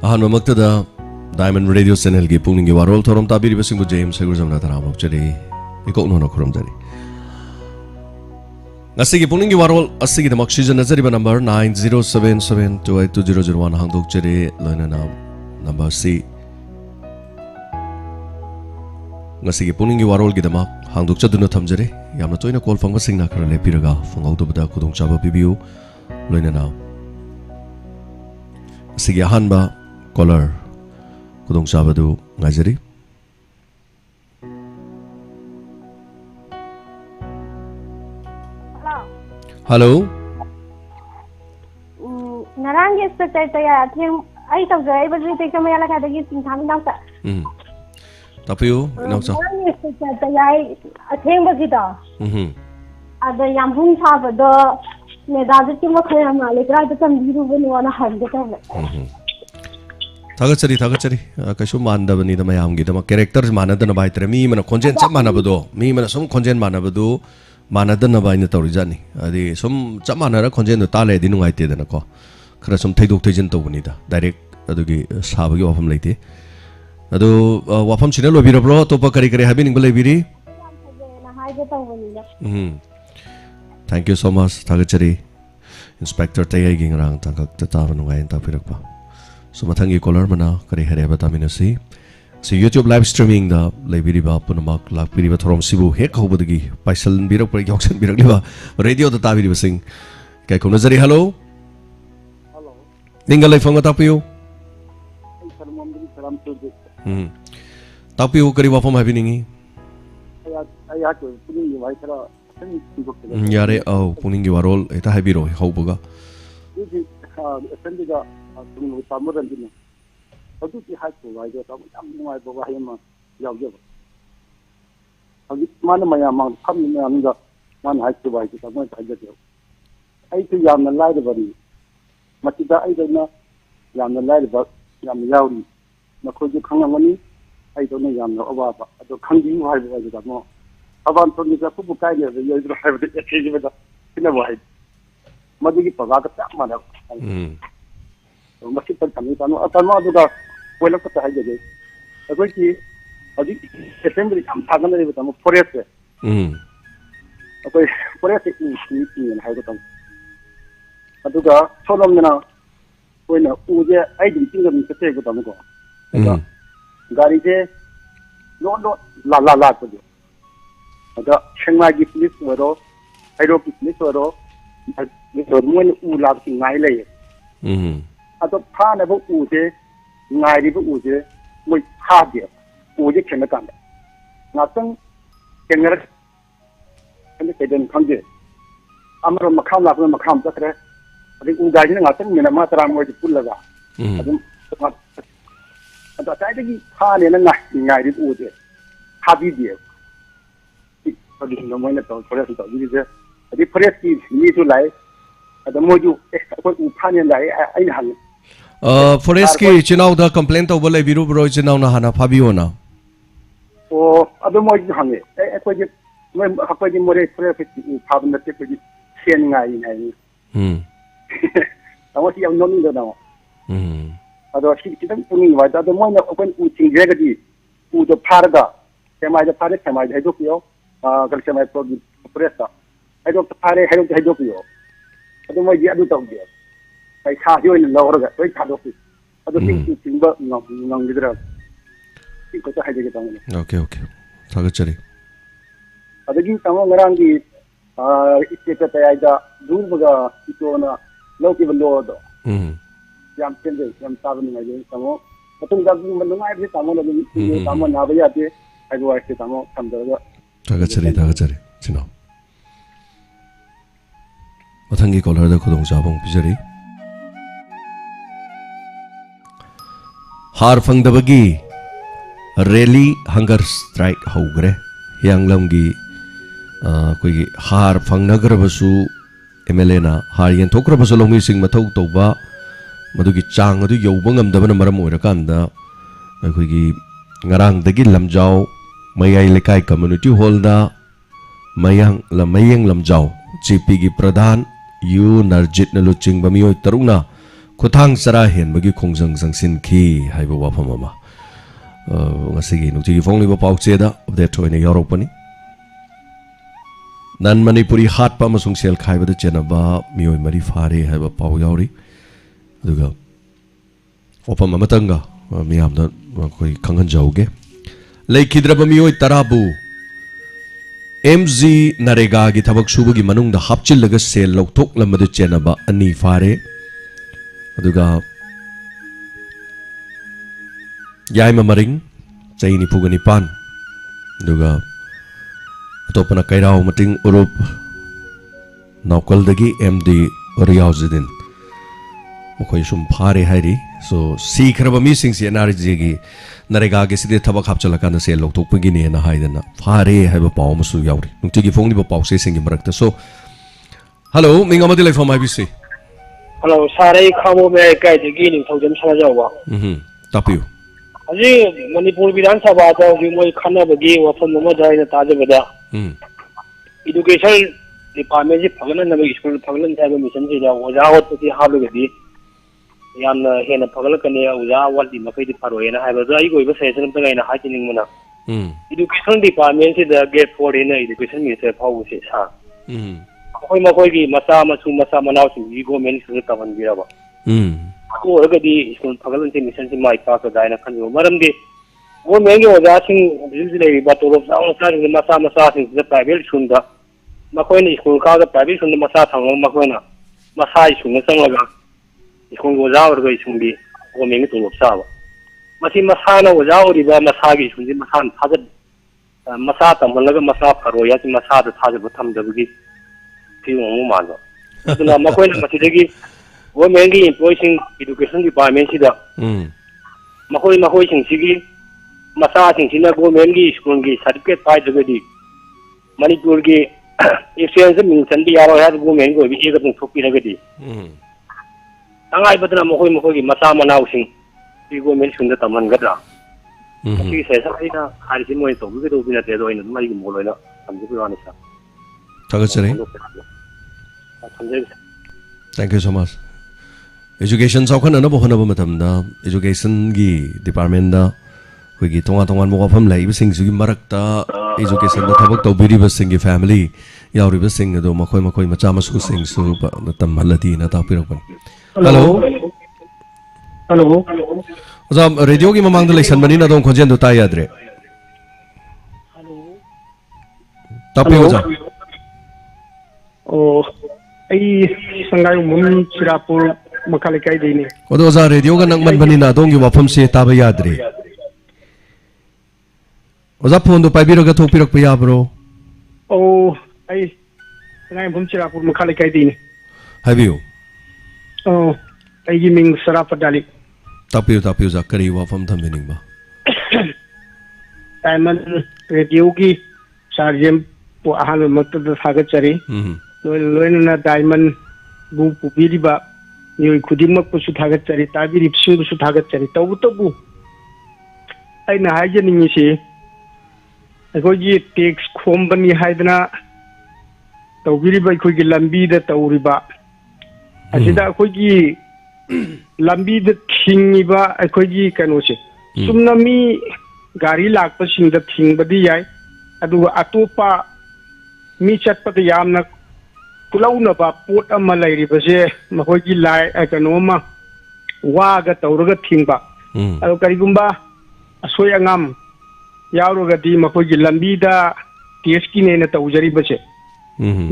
Ahan mamaktada Diamond Radio Channel gi pungning gi warol thorom tabiri basing bu James segur jamna tara mok chari ikok no khorom jari ngasi gi pungning gi warol asigi damak season nazari ba number 9077282001 hangdok chari loina na number C ngasi gi pungning gi warol gi damak hangdok chaduna thamjare yamna toina call phangba singna khara lepiraga phangau to bada khudong chaba pibiu loina na asigi ahanba caller Kudong Sabado ngajari. Hello. Narang inspector taya atheng ai tawja ai bajri te kamaya la kada gi singtham naw ta. Tapiyo naw sa. Narang inspector taya ai atheng bagi da. Ada yambung thaba do ne da ji mo khaya ma le kra ta tam biru bani wana harde ta. Thagachari kaishu mandabani da mayam gi da characters manadana bai tremi mana konjen chap manabado mi mana sum konjen manabado manadana bai na tori jani adi sum chap manara konjen no tale di nungai te dana ko khara sum thaidok thaijin to bani da direct adugi sabagi wafam leite adu wafam chine lo biro bro to pa kari kari habin ngbale biri thank you so much thagachari inspector tayai ging rang tangak ta ta nungai ta pirak pa So mathangi caller mana kari hare batamina si YouTube live streaming da leibiri ba punamak lakpiri ba thorom sibu hek hobadagi paisal birak par yoksan birak liba radio da tabiri basing kai ko nazari hello ningal lai phanga tapiyo tapiyo kari wa pham habiningi yare au puningi warol eta habiro hobaga Tunggu tamu dan jenis. Aku pihak keluarga tamu yang mulai bawa yang jauh. Aku mana yang kami yang enggak mana hak keluarga tamu saja jauh. Itu yang nilai beri. Macam dah itu na yang nilai beri yang jauh ni. Nak kerja kangen ni, itu na yang apa apa. Atau kangen hal beri tamu. Awan tu ni saya bukan dia, dia itu hal beri kerja beri. Kena buat. Macam kita bawa tak mana. Masih terkami tanu itu dah boleh kita aja je. Aku ini, aji September jam thagan dari tamu forest. Aku forest ini hai tamu. Itu dah solam mana, aku ini uje aja tinggal di situ tamu ko. Gari je, no la tu je. Ada Shanghai police waro, Aero police waro, itu mungkin ular singai leh. Atau pan apa uje, ngai apa uje, mui hadir, uje kena kan. Ngateng kena kena kejadian kange. Amar makam lah, makam tak kira. Adik udai ni ngateng mina matra mui pun laga. Atau saya lagi pan ni ngai apa uje, hadir dia. Adik nama ni tahu, forest tahu. Jadi adik forest ni tu lai. Ada moju, aku upan yang lai, ini hang. Forest ki chinau da complaint to boleh biru bro chinau na hana phabio na. Oh, ada moju hang. Aku je, aku je more forest phab na te aku je sian ngai. Tahu si yang noni dah tahu. Ada si kita punya wajah, ada moju aku ucing jaga di, udah parda, semai dah parda, semai dah hidup yo. Kalau semai pergi forest, hidup parda, hidup yo. Ada moju ada tahu dia. Saya cari orang lawan orang, saya cari orang. Ada tinggal nang gitu lah. Itu kita aja kita ni. Okay. Sangat cari. Ada lagi tamu orang di istiqat aja dulu baga itu na lauki belo do. Yang pendek, yang tahu ni aja tamu. Betul tak mendengar ni tamu lagi tamu nabaya dia. Aku asyik tamu sambil. Sangat cari. Cina. Mathangi caller da khudong sabong pijari. Har fangdabagi rally hunger strike hogre yang lamgi koi har fangnagar basu MLA na har yen thokra basu longi sing mathau toba madugi chang adu yoba ngamdabana maram oirakanda koi gi ngarang dagi lamjau mayai lekai community hall da mayang lamjau GP gi pradhan yu narjit na luching bamiyoy tarungna खुथांग चरा हेनबगी खोंजंग जंगसिनखी हाइबो वाफम अमा ngasi nungti phongli ba pauche da update thoine yaropani nan manipuri hat pa masung sel khai ba chena ba mioi mari phare hai ba pau yauri aduga opam amatanga miyam da koi khangan jauge leikhidraba mioi tarabu MG narega gi thabak subu gi manung da hapchil laga sel lokthok lamadu chena ba ani phare aduga yaima maring chaini pugani pan duga atopana kairao mating urup naukal dagi MD Riyazudin mokoi sum phare hairi so sikhraba mi sing si NRG gi narega gi side thabak hapchala kana se lokthok pagi ne na haidana phare haiba paw masu yauri nungti gi phongni ba paw se sing gi marakta so hello mingamadi lai from IBC hello sare khamo me kai dagi ning thojam sala jawa tapiu aji manipur Vidhan Sabha da gi moi khana bagi wafam ma dai na taje bada education department ji phagana na school phaglan ta ga mission ji da oja wat ti halu gadi yan hena phagala kane oja wat di makai di paroi na ha ba ai goi ba session ta ga na ha tining mana education department ji da get for in education minister phau se sa khoi ma khoi gi masa masu masa manaw si government su ta ban bira ba oragadi school phagalan te mission si mai pa ka daina khan yo maram de wo mengi oja sing dilile ba to ro sa sa ni masa masa sing da private school da makoi ni school ka da private school masa thang makoi na masa school sang la school oja orga school bi wo mengi to ro sa ba masi masa na oja ori ba masa gi school ji masa thaja masa ta malaga masa pharo ya si masa da thaja ba tham da bi ti mo ma do aduna makoi na masi degi government gi employees in education department sida mahoi sing sigi masa sing sina government gi school gi certificate pai jagadi manipur gi experience min sandi yaro ya government go bi ega tung thopi ragadi tangai badna mahoi gi masa manau sing gi government sunda taman gadra ki se sa ina hari moi to bi do bina te do ina mai gi moloi na samju bi wani sa tagachare thank you so much education saukan na bo hona ba matam da education gi department da koi gi tonga tonga mo pham lai sing su gi marak ta education da thabak to biri ba sing gi family yauri ba sing do makoi macha masu sing su ba tam halati na ta pirak ban hello oza radio gi mamang da lection mani na dong khonjen do ta yadre hello tapi oza oh ai sangai mun sirapur makale kai dei ni odo za radio ga nang man bani na dong gi wafam se ta ba yadre oza phone do pai biro ga thok pirak pa ya bro oh ai sangai mun sirapur makale kai dei ni habiu oh ai gi ming sarapa dali tapiu za kari wafam tham bening ba diamond radio gi sarjem po ahan mat da sagat chari loina diamond bu pubiri ba ni khudimak pu su thagat chari tabiri su thagat chari tabu aina haijani ni si agoi gi tax company haidana tawbiri ba khoi gi lambi da tawri ba asida khoi gi lambi da thingi ba khoi gi kano se sumna mi gari lakpa sing da thing ba di yai adu atopa mi chat pa da yamna kulauna ba pot ama lairi ba se mahoi gi lai kano ma wa ga tawraga thingba adu karigumba asoi angam yaroga di mahoi gi lambi da ts ki ne na tawjari ba se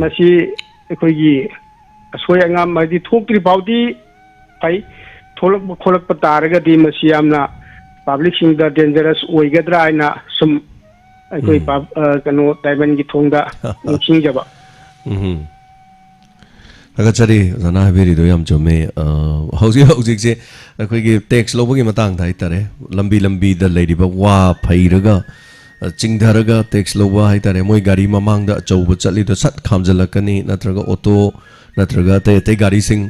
masi khoi gi asoi angam ma di thokri baudi pai tholak pa taraga di masi amna public sing da dangerous oigadra aina sum khoi kano diamond gi thongda singja ba tagachari zana haberi do yam chome hauji se koi gi tax lo gi matang thai tare lambi da leiri ba wa phairaga chingdharaga tax lo wa hai tare moi gari mamang da chauba chali do sat khamjalakani natraga auto natraga te gari sing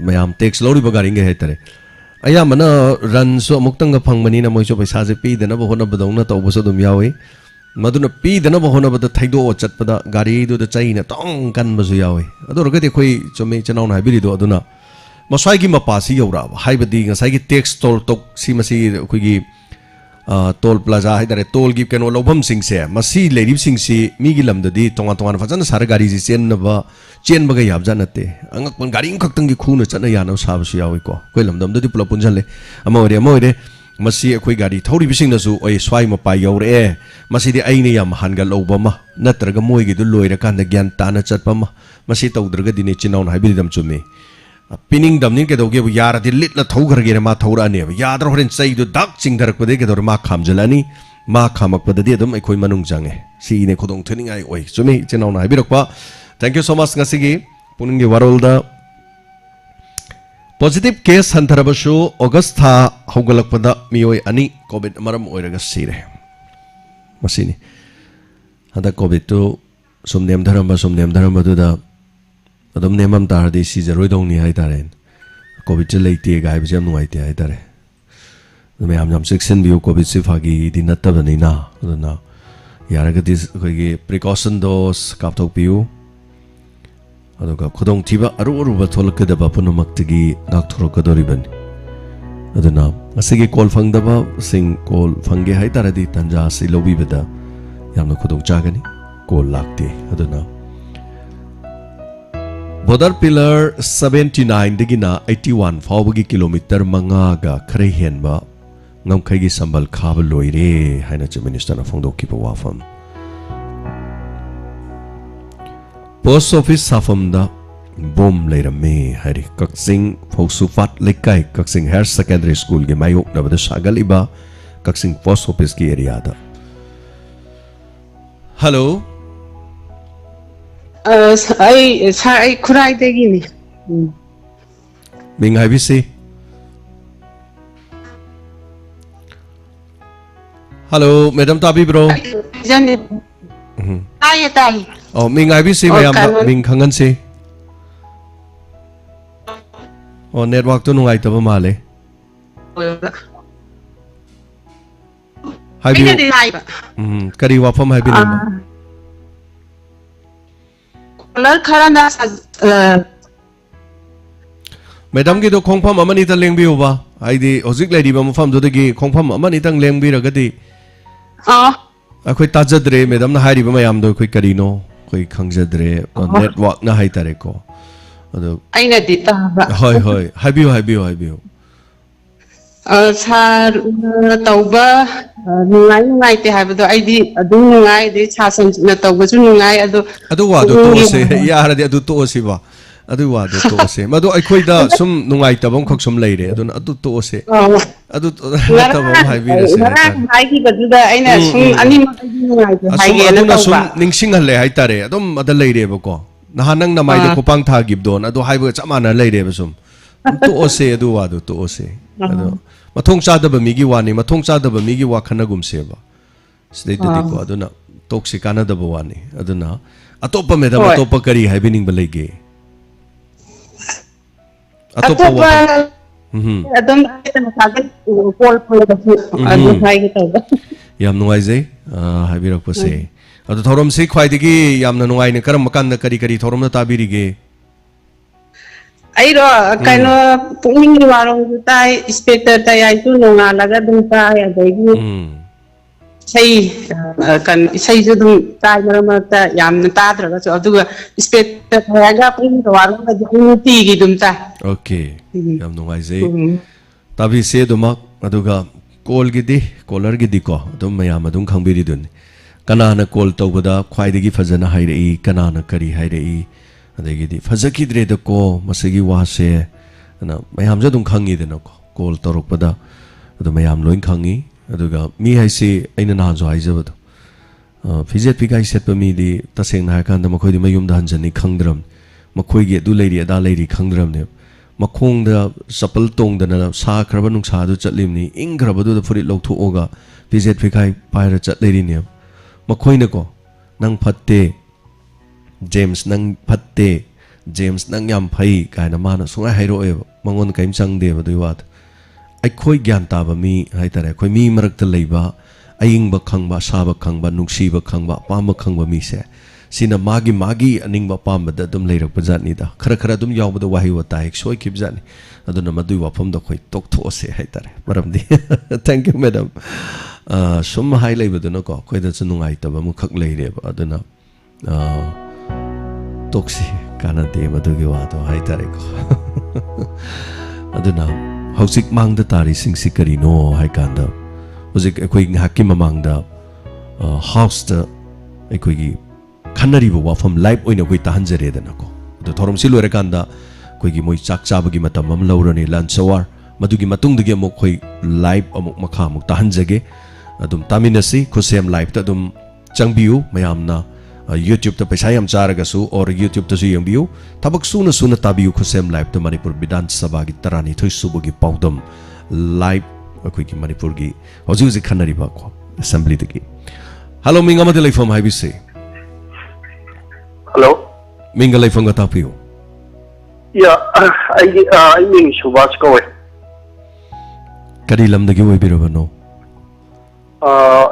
mayam tax lo ri ba gari nge hai tare aya mana ran so muktang ga phangmani na moi so paisa je pi dana ba hona badong na to bo so dum yawi maduna pi dana ba hona ba da thaido chatpada gari do da chaina tong kan ba su yawi ador ga de khoi chome chanaw na biri do aduna maswai gi mapasi yora haibadi ngasai gi tax toll tok si masi khoi toll plaza haidare toll gi keno lobam sing se masi lerib sing si mi gi lamdadi tonga tonga fajana sar gari ji chen na ba chen baga yab janate angak pon gari khak tang gi khuna chana yana sab su yawi ko koi lamdam dadi pula punjale amore masi khoi gari thori bising na su oi swai ma pai yore masi di aine yam hangal obama natraga moi gi du loira kan da gyan tana chatpa ma masi tawdraga dine chinaun haibidam chume pining damning ke doge yara di lit la thaugar ge ma thaura ne yadra horen chai du dak chingdar ko de ke dor ma khamjalani ma khamak padadi adum ekhoi manung jange si ne khodong thuning ai oi chumi chenau na habirak pa thank you so much ngasi gi puning ge warol da positive case hantharabasu august tha hogalak pada mioi ani covid maram oiraga sire masini hada covid to somnem dharam du da adum nemam tar de si zeroi dong ni hai taren covid che leite ga hai jam nuai te hai tare me am section bi covid se phagi di natta bani na aduna yara ga dis khoi ge precaution dose kap thok piu aduga khodong thiba aru ba tholak da ba punamak tigi nak thorok dori ban aduna asigi call phang da ba sing call phange hai tare di tanja si lobi beda yamna khodong chagani call lakte aduna Border pillar 79 digina 81 fawagi kilometer mangaga khare henba ngamkhai gi sambal khab loire haina che minister na phongdok ki wafam post office safam da bom leirame hari kaksing phosufat lekai kaksing higher secondary school ge mayok na bada sagal iba kaksing post office ki area da hello I kurai degini. Ming habisi. Hello, Madam Tabi bro. Jani. Tai. Oh, Ming habisi mayam Ming khangan si. Oh, network to nungai taba male. Habi. Kari wafam habi namba. Madam ki do khongpham amani ta lengbi uba aidi hojik lady ba mafam do gi khongpham amani tang lengbi ragadi akhoi tajadre madam na hairi ba mayam do khoi karino khoi khangjadre network na hai tare ko ado aina dita ba hoi habiu sar tauba nungai te habado aidi adu nungai de chasan na tauba su nungai adu wa do to se yara de adu to se ba adu wa do to se madu akhoi da sum nungai tabam khok sum leire adu to se adu tabam haibi se hai ki badu da aina sum ani ma nungai hai ge na tauba sum ningsing halle hai tare adum ada leire ba ko nahanang na mai de kopang tha gib don adu haiba chamana leire ba sum to se adu wa do to se adu mathong chada ba migi wani mathong chada ba migi wa khanagum seba state de ko aduna toxicana da ba wani aduna atopa me da atopa kari haibining ba lege atopa wa adum sagal call da adu hai ge tauba yam nuai jai haibirak pa se adu thorom se khwai digi yam na nuai ne karam makan da kari thorom na tabiri ge airo kaino pukning warong tai inspector tai ai tu nonga laga dum tai adegi sai kan sai ju dum tai marama ta yam na ta dra ga adu inspector tai ga pukning warong ga ju ti gi dum ta okay yam nongai jai tabi se duma adu ga call gi di caller gi di ko dum mayam adum khangbiri dun kana na call tawbada khwai digi fajana hairei kana na kari hairei adagidi fazakidre da ko masagi wase na mayam ja dum khangi de na ko call torok pada adu mayam loin khangi aduga mi haisi aina na jo haija bado physiat pikai set pa mi di taseng na kan da makhoi di mayum da hanjani khangdram makhoi ge du leiri ada leiri khangdram ne makhong da sapal tong da na sa khraba nung sa du chatlim ni ing khraba du da furit lok thu oga physiat pikai paira chat leiri ne makhoi ne ko nang phatte James nang patte James nang yam phai kaina mana sungai hairo e mangon kaim chang de ba wat ai khoi gyan ta ba mi hai tare khoi mi marak ta leiba aing ba khang ba sa ba khang ba nungsi ba khang ba pa ma khang ba mi se sina magi aning pam bada dum leirak pajani da khara dum yaw bada wahi wata ek soi kip jani aduna madui wafam da khoi tok tho se hai tare maram di thank you madam sum hai lei bada no ko khoi da chunungai ta ba mu khak lei re ba aduna toksi kana de madu gi wa to hai tare ko aduna hausik mang da tari sing sikari no hai kanda hojik khoi hakim mang da house da khoi gi khanari bo wafam live oina khoi ta hanjare da nako do thorom si lore kanda khoi gi moi chak cha bagi matam am laurani lunch hour madu gi matung digi amok khoi live amok makha amok ta hanjage adum taminasi khosem live ta dum changbiu mayamna YouTube ta paisa yam charaga su or YouTube ta su yangbiu tabak suna tabiu khosem live ta Manipur Vidhan Sabha gi tarani thoi subu gi paudam live khoi gi Manipur gi hoji khanari ba ko assembly digi hello minga ma delai from highway se hello minga lai from ga tapiu yeah I mean Subhash ko kari lam dagi oi birabano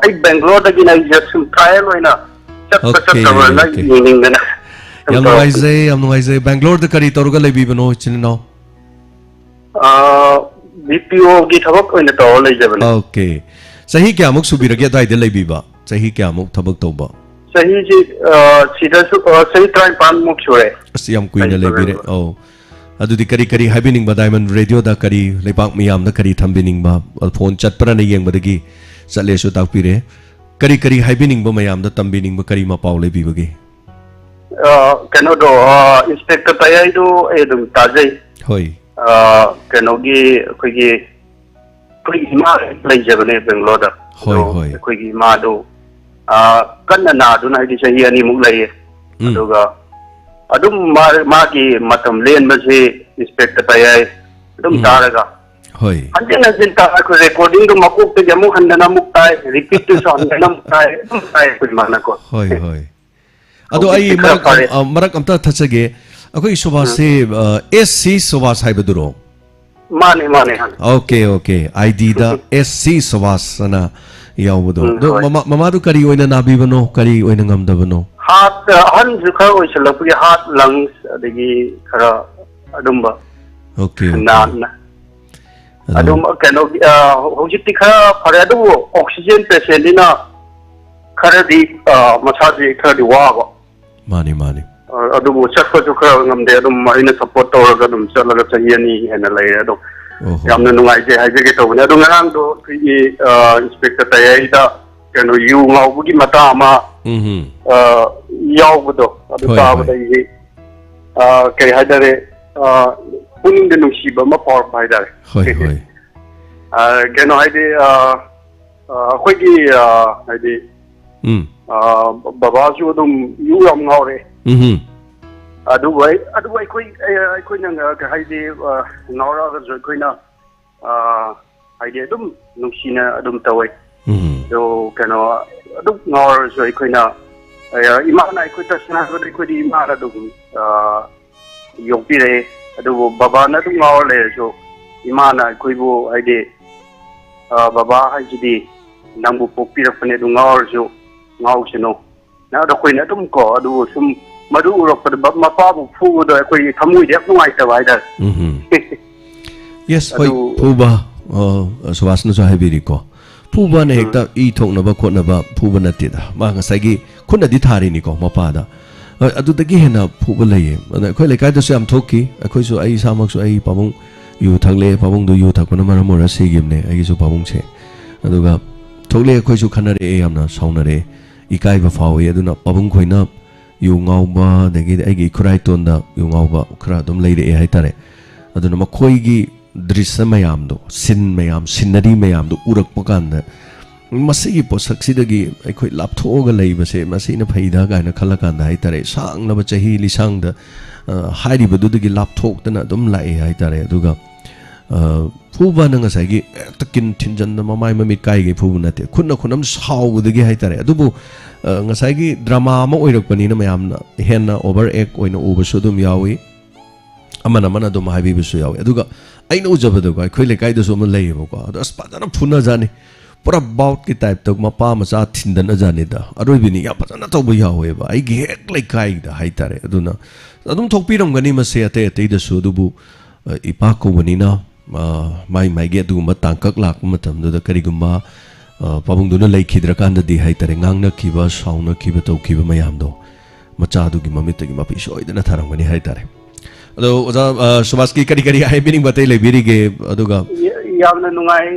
I Bangalore dagi na just trial oina okay yam noise Bangalore da kari toruga lai bibano chinno BPO gi thabak oina to lai jabana okay sahi kya muk subirage dai de lai biba sahi kya muk thabak toba sahi ji sida su sahi try pan muk sure yam kuina lai bire oh adudi kari habining ba diamond radio da kari lepak miyam da kari thambining ba phone chat para na yeng badagi chale su tak pire kari habining ba mayam da tambining ba kari ma paw lai bibage kano do inspector tayai do edum tajai hoi kano gi khoi ma lai jabane Bangalore da hoi khoi ma do kanna na do na di sahi ani muk lai aduga adum ma gi matam len ba se inspector tayai adum taraga hoi anjena jinta ko recording do makuk te jamu handana muk tai repeat to sound na muk tai ko mana ko hoi ado ai marak amta thachage akoi soba se SC soba saibaduro mane okay ID da SC soba sana yawdo do mama du kari oina nabi bano kari oina ngamda bano heart han jukha oisalapuri heart lungs adagi khara adumba okay na adum kano hojiti khara phare adu oxygen patient ina khara di massage khara di wa mani adum chakko jukha ngamde adum ina support tawraga adum chalaga chayani hena lai adu yamna nungai je haje ke to ne adu ngarang do ki inspector tayai da kano yu ngaubugi mata ama yawdo adu ta bada yi kai hadare puning de nusiba ma power faidare hoi kano haide khoi gi haide baba ju dum yu ram ngaure adu wai khoi nang ka haide ngaura ga jo khoi na haide dum nusina adum tawai do kano adum ngaur jo khoi na imana khoi ta sana ko khoi di imana dum yopire adu baba na dum ngaur le jo imana khoi bu haide baba haide nambu popira pane du ngaur jo ngau sino na do khoi na dum ko adu sum madu ro pa ma pa bu fu do khoi thamui dek ngai ta bai da yes hoi phuba subhas na so habiri ko phuba ne hekta I thokna ba khotna ba phuba na ti da ma ngasai gi khunna di thari ni ko ma pa da adu da gi hena phuba lai khoi le kai da so am thoki khoi so ai samak so ai pamung yu thangle pamung do yu thakna ma mo ra se gimne ai so pamung che adu ga thokle khoi so khanare e amna saunare ikai ba fawi aduna pabung khoina yu ngau ba degi ai gi khurai ton da yu ngau ba khra dum leire e hai tare aduna ma khoi gi drisya mayam do sin mayam sinari mayam do urak pakan da masi gi posak sidagi ai khoi laptho ga leiba se masi na phaida ga na khala kan da hai tare sang na ba chahi li sang da hairi ba du dagi lapthok da na dum lai hai tare aduga phuba na ngasai gi takin thinjan na mamai mamit kai gi phuba na te khunna khunam sau dagi hai tare adubu ngasai gi drama ma oirak pani na mayam na henna over act oina uba so dum yawi amana dum haibi bu so yawi aduga aino jabada ko khoi le kai da so ma lei ba ko adu aspadana phuna jani पूरा bought की type तक मपा मचा थिंदन अजानेदा अरोबिनी या फजना तौब यावेबा आई हेक लेकाइदा हाइतारे अदुना अदुम थोकपिरमगनी मसे अते अतेदसु दुबु इपा कोबनिना माई माइगे अदुगुम्बा तांकक लाकु मतमदुदा करिगुम्बा पाबुंगदुना लेखिद्रकांददी हाइतारे ngangnakhiba saunakhiba tawkhiba mayamdo machadugi mamitagi mapi soidana tharangani haitare ado oza subaski kari kari haibining batay lebirige aduga yamna nungai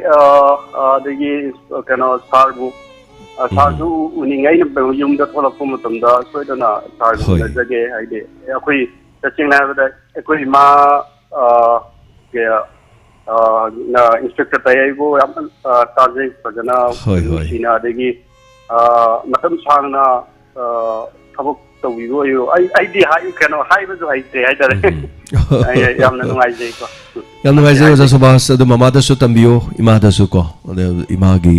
adagi kano sarbu sarbu uningai na yumda tholakpu matamda soidana sarbu jage haide akoi tachingna bada akoi ma ke na instructor tayaibo tajai fajana sina adagi matam sangna thabuk tawigo yo ai di hai kano hai bazu hai te hai dare yamna nungai jai ko yamna nungai jai oza subas adu mama da su tambio ima da su ko ima gi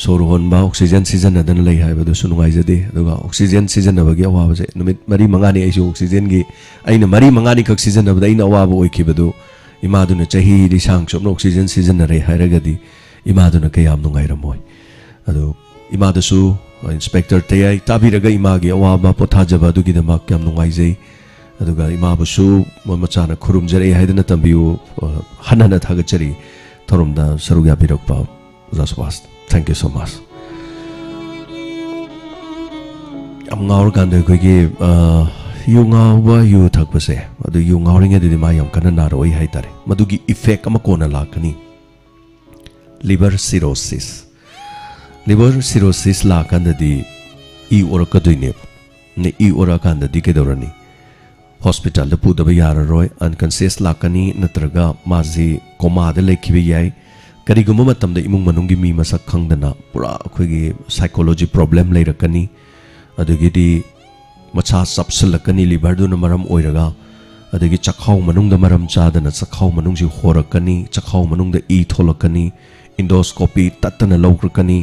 sorhon ba oxygen season adan lei hai badu su nungai jade aduga oxygen season na bagi awa base numit mari mangani ai su oxygen gi aina mari mangani kak season na bada aina awa ba oi khibadu ima du na chahi di sang chomna oxygen season na re hairagadi ima du na kayam nungai ramoi adu ima da su inspector tayai tabiraga ima gi awa ba pothajaba du gi da mak yam nungai jai aduga ima bu su machana khurum jare haidana tambiu hanana thagachari thorumda sarugya birakpa zaswas thank you so much am ngaur kan de koi gi yu ngawa yu thakpase adu yu ngauring de ma yam kana naroi haitare madugi effect ama kona lakani liver cirrhosis la kan de e orakaduine ne e orakan de kedorani hospital da pu da yararoi unconscious lakani natraga mazi coma da lekhibi yai kariguma matam da imung manungi mi masak khangdana pura akhoi psychology problem leirakani adagi di macha sapsalakani liver du na maram oiraga adagi chakhau manung da maram chadana chakhau manung ji horakani chakhau manung da e tholakani endoscopy tatana lawkrakani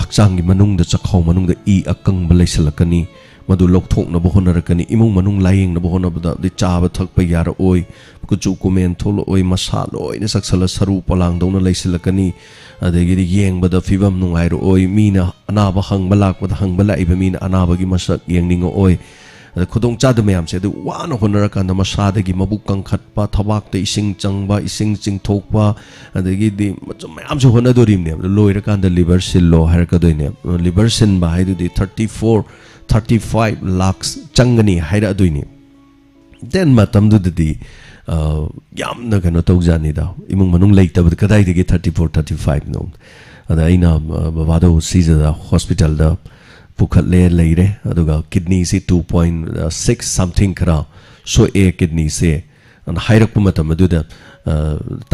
akchang gi manung da chakhau manung da e akang balaisalakani madu lokthok na bohona rakani imung manung laing na bohona bada de chaba thakpa yara oi kuchu kumen tholo oi masal oi ne saksala saru palang dona laisilakani adagi di yeng bada fibam nungai ro oi mina anaba hang balak bada hang balai ba mina anaba gi masak yengning oi khudong cha de mayam se de wana honara kan da masada gi mabuk kang khatpa thawak te ising changba ising chingthokpa adagi di mayam se hona dorim ne loira kan da liver sil lo har ka doine liver sin ba hai di 35 lakhs changani haira aduini then matam du di yamna kano tawjani da imung manung leita bud kadai digi 34-35 no ada ina babado siza da hospital da pukhatle leire aduga kidney si 2.6 something kara so a kidney se an hairak matam adu da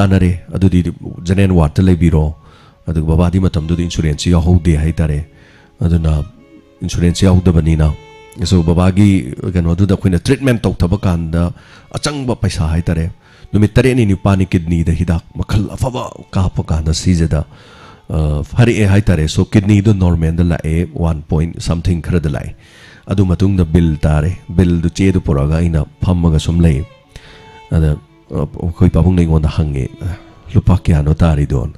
tanare adu di janen wat le biro adu babadi matam du insurance ya hode hai tare aduna insurance yaudabani so babagi kano du da khoina treatment tok thaba kan da achangba paisa hai tare numit tare ni pani kidney da hidak makhal afaba ka pa kan da sizada hari e hai tare so kidney do normal da la e 1 point something khara da lai adu matung da bill tare bill du che du poraga ina phammaga sum lei ada khoi pabung nei ngon da hange lupa kya no tari don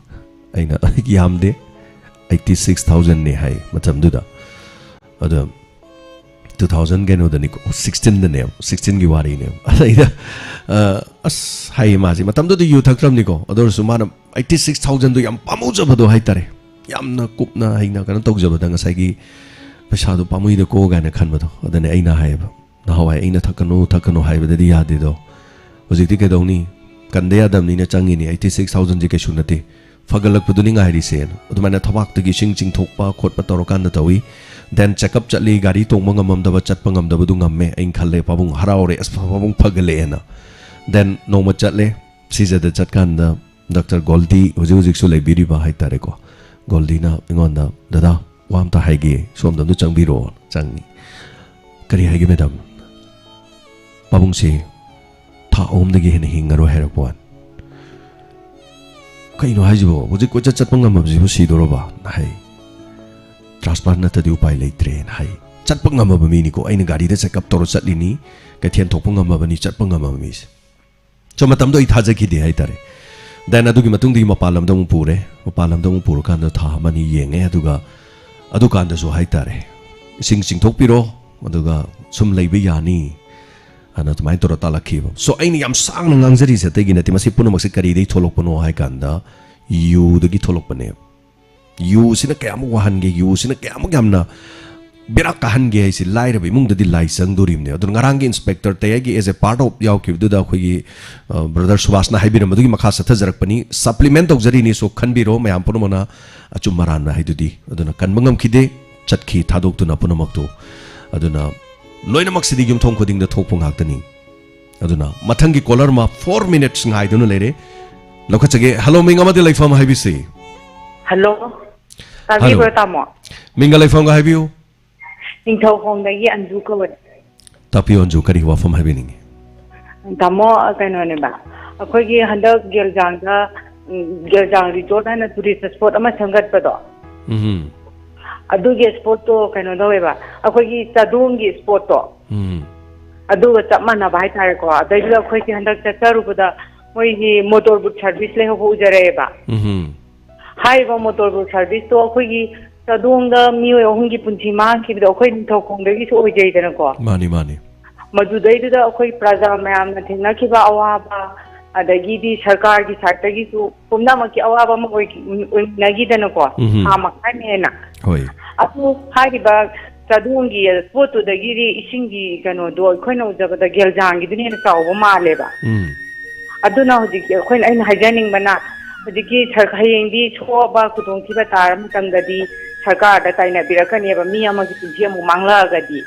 aina yamde 86000 ne hai matam du da ada 2000 geno da niko 16 da ne 16 gi wari ne ada as hai ma ji matam du yu thakram niko ador su mana 86000 du yam pamu jabado hai tare yamna kupna haina kana tok jabada ngasai gi paisa du pamui de ko ga na khan bado adane aina hai ba na hawai aina thakano hai ba de ya de do hoji ti ke doni kande ya dam ni na changi ni 86000 ji ke shunati fagalak puduni ngai ri sen adumana thawak te gi sing thokpa khotpa torokan da tawi then check up chatli gari tong mangam da chatpa ngam da du ngamme ain khalle pabung haraure as pabung phagale na then no ma chatle siza da chatkan da Dr. Goldi hoji su lebiri ba hai tare ko Goldi na ingon da dada wam ta haige som dam du changbiro changi kari haige madam pabung si tha om de gi hen hingaro herakwan kai no hajibo hoji ko chatpa ngam ji bu si doro ba hai transplant na tadi upai leitre hai chatpa ngam ba mi ni ko aina gari da check up toro chatlini ka thian thokpa ngam ba ni chatpa ngam mi so matam do i thaja ki de hai tare then adugi matung di mapalam dong pure kan tha mani yenge adu kan da so haitare sing thokpiro aduga sum leibe yani ana tumai tora talakhiba so aini yam sang ngangjari se tegi nati masi puno maksi kari dei tholok pano hai kanda yu dagi tholok pane yu sina kayam wahan ge yu sina kayam gamna berak kahan ge isi lai rabi mung dadi lai sang durim ne adun ngarang ge inspector tayagi as a part of yaw ki du da khoi brother subhash na haibira madugi makha satha jarak pani supplement of jari ni so khanbiro mayam puno mana achum maran na haidudi aduna kan mangam khide chatki thadok tu na puno makto aduna loina maksidi yum thong khoding da thokpung haktani aduna mathangi caller ma 4 minutes ngai dunu lere lokhachage hello minga ma de laifam haibisi hello tabi ko tamo minga laifam ga haibiu ningthau khong dagi anju ko tapi anju kari wafam haibini tamo kaino ne ba akhoi gi handak geljang resort na tourist spot ama sangat pado adugi spot to kaino doeba akhoi gi chadung gi spot to adu chap mana bai thare ko adai la akhoi gi handak charu bada moi gi motor boat service le ho ujare ba hai ba motor boat service to akhoi gi chadung da miyo hongi punchi ma ki do akhoi ningthau khong dagi so ojai dana ko mani madu dai da akhoi praja mayam na thina ki ba awa ba adagi di sarkar gi satagi su pumna ma ki awa ba ma oi nagi dana ko ha ma kane na hoi atu hai ba chadung gi spot to dagi ri isingi kano do akhoi na ujaga da geljang gi dini na saw ba ma le ba aduna hoji akhoi aina hajaning bana hoji ki sarkhayeng di cho ba kudong ki ba tar matam da di sarkar da taina birakani ba mi ama gi punji amu mangla ga di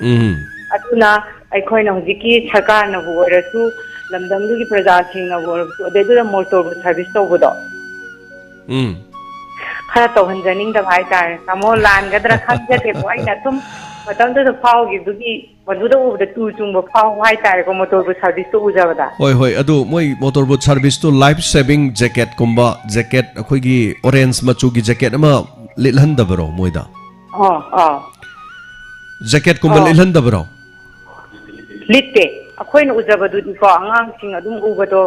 aduna akhoi na hoji ki sarkar na ho rasu lamdam gi praja sing na ho rasu de da motor service to bodo khara to hanjaning da bhai tar tamo lan ga dra khang ja te boi na tum matam da phao gi dugi madu da u da tu chung ba phao hai tar ko motor service to uja bada hoi adu moi motor boat service to life saving jacket kumba jacket akhoi gi orange machu gi jacket ama lilhan da baro moida jacket kumba lilhan da baro litte akhoi na uja badu di ko angang sing adum u bado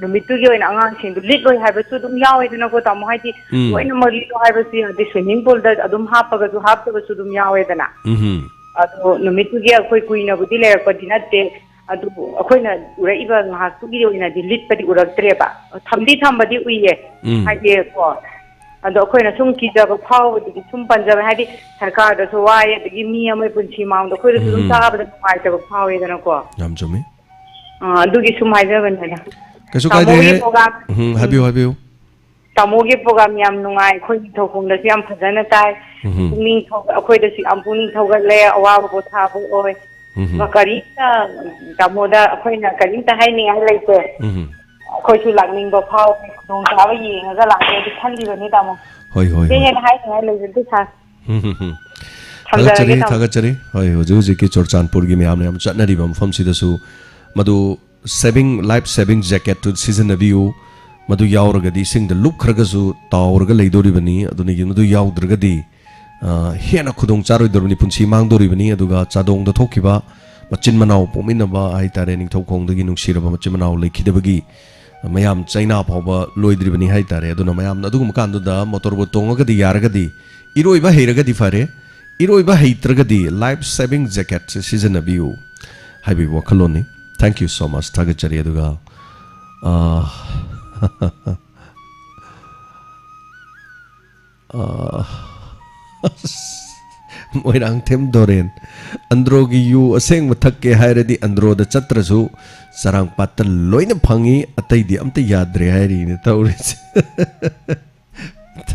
numitu gi oina angang sing du lit loi ha ba chu dum yawe dina ko tamo hai ti oina ma lit ha ba si de swimming pool da adum ha pa ga du ha pa ga chu dum yawe dana adu numitu gi akhoi kuina budi le ko dinate adu akhoi na ura iba nga su gi oina di lit pa di urak tre ba thamdi thambadi uiye hai de ko adu akhoi na sum ki ja ba phau di sum panja hai di sarkar da so waye di mi amai punchi maung da khoi da sum sa ba da mai ta ba phau ye dana ko yam chumi adu gi sum hai ja ban na kasu kai de habiu tamo gi program yam nungai khoi thokong da yam phajana tai ning thok akhoi da si ampuni thogal le awa bo tha bo oi ba kari ta tamo da akhoi na kari ta hai ni ai lai te akhoi chu lakning ba phau dong ta ba yi nga la ke di than di ba ni tamo hoi de ne hai ngai lai jin tu sa thagachari hoi hoju ki chorchanpur gi me amne am chatnari bam fam si da su madu saving life saving jacket to season abiu madu yauragadi sing the look kharaga taurga leidori bani aduni madu yaudragadi hena khudong charoi dorni punchi mangdori bani aduga chadong da thokiba machin manau pominaba ai tare ning thokong dagi nungsiraba machin manau lekhidabagi mayam chaina phawba loidri bani hai tare aduna mayam adugum kandu da motor bo tongagadi yaragadi iroiba heiragadi fare iroiba heitragadi life saving jacket season abiu haibi wakhaloni thank you so much thagachari aduga moirang them doren androgi yu aseng mathak ke hairadi andro da chatrasu sarang patal loina phangi atai di amta yadre hairi ne tauris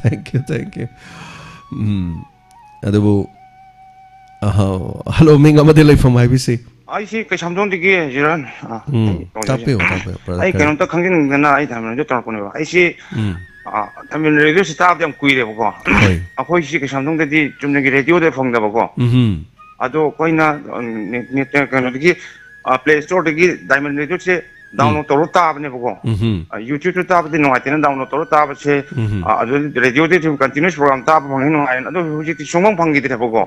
thank you adabu hello minga madilai from IBC I see cái samsung thì kia jiran tapio ai cái nó ta khang cái na ai tham nó cho con này ai see tham mình radio staff jam kui de bako a khoi si cái samsung thì chum ne radio de phong da bako ado koi na ne te cái nó ki play store thì diamond radio se download to ta ne bako youtube ta thì nó ai te download to ta ba se ado radio de continuous program ta phong no ai ado hu ji songmang phang gi de bako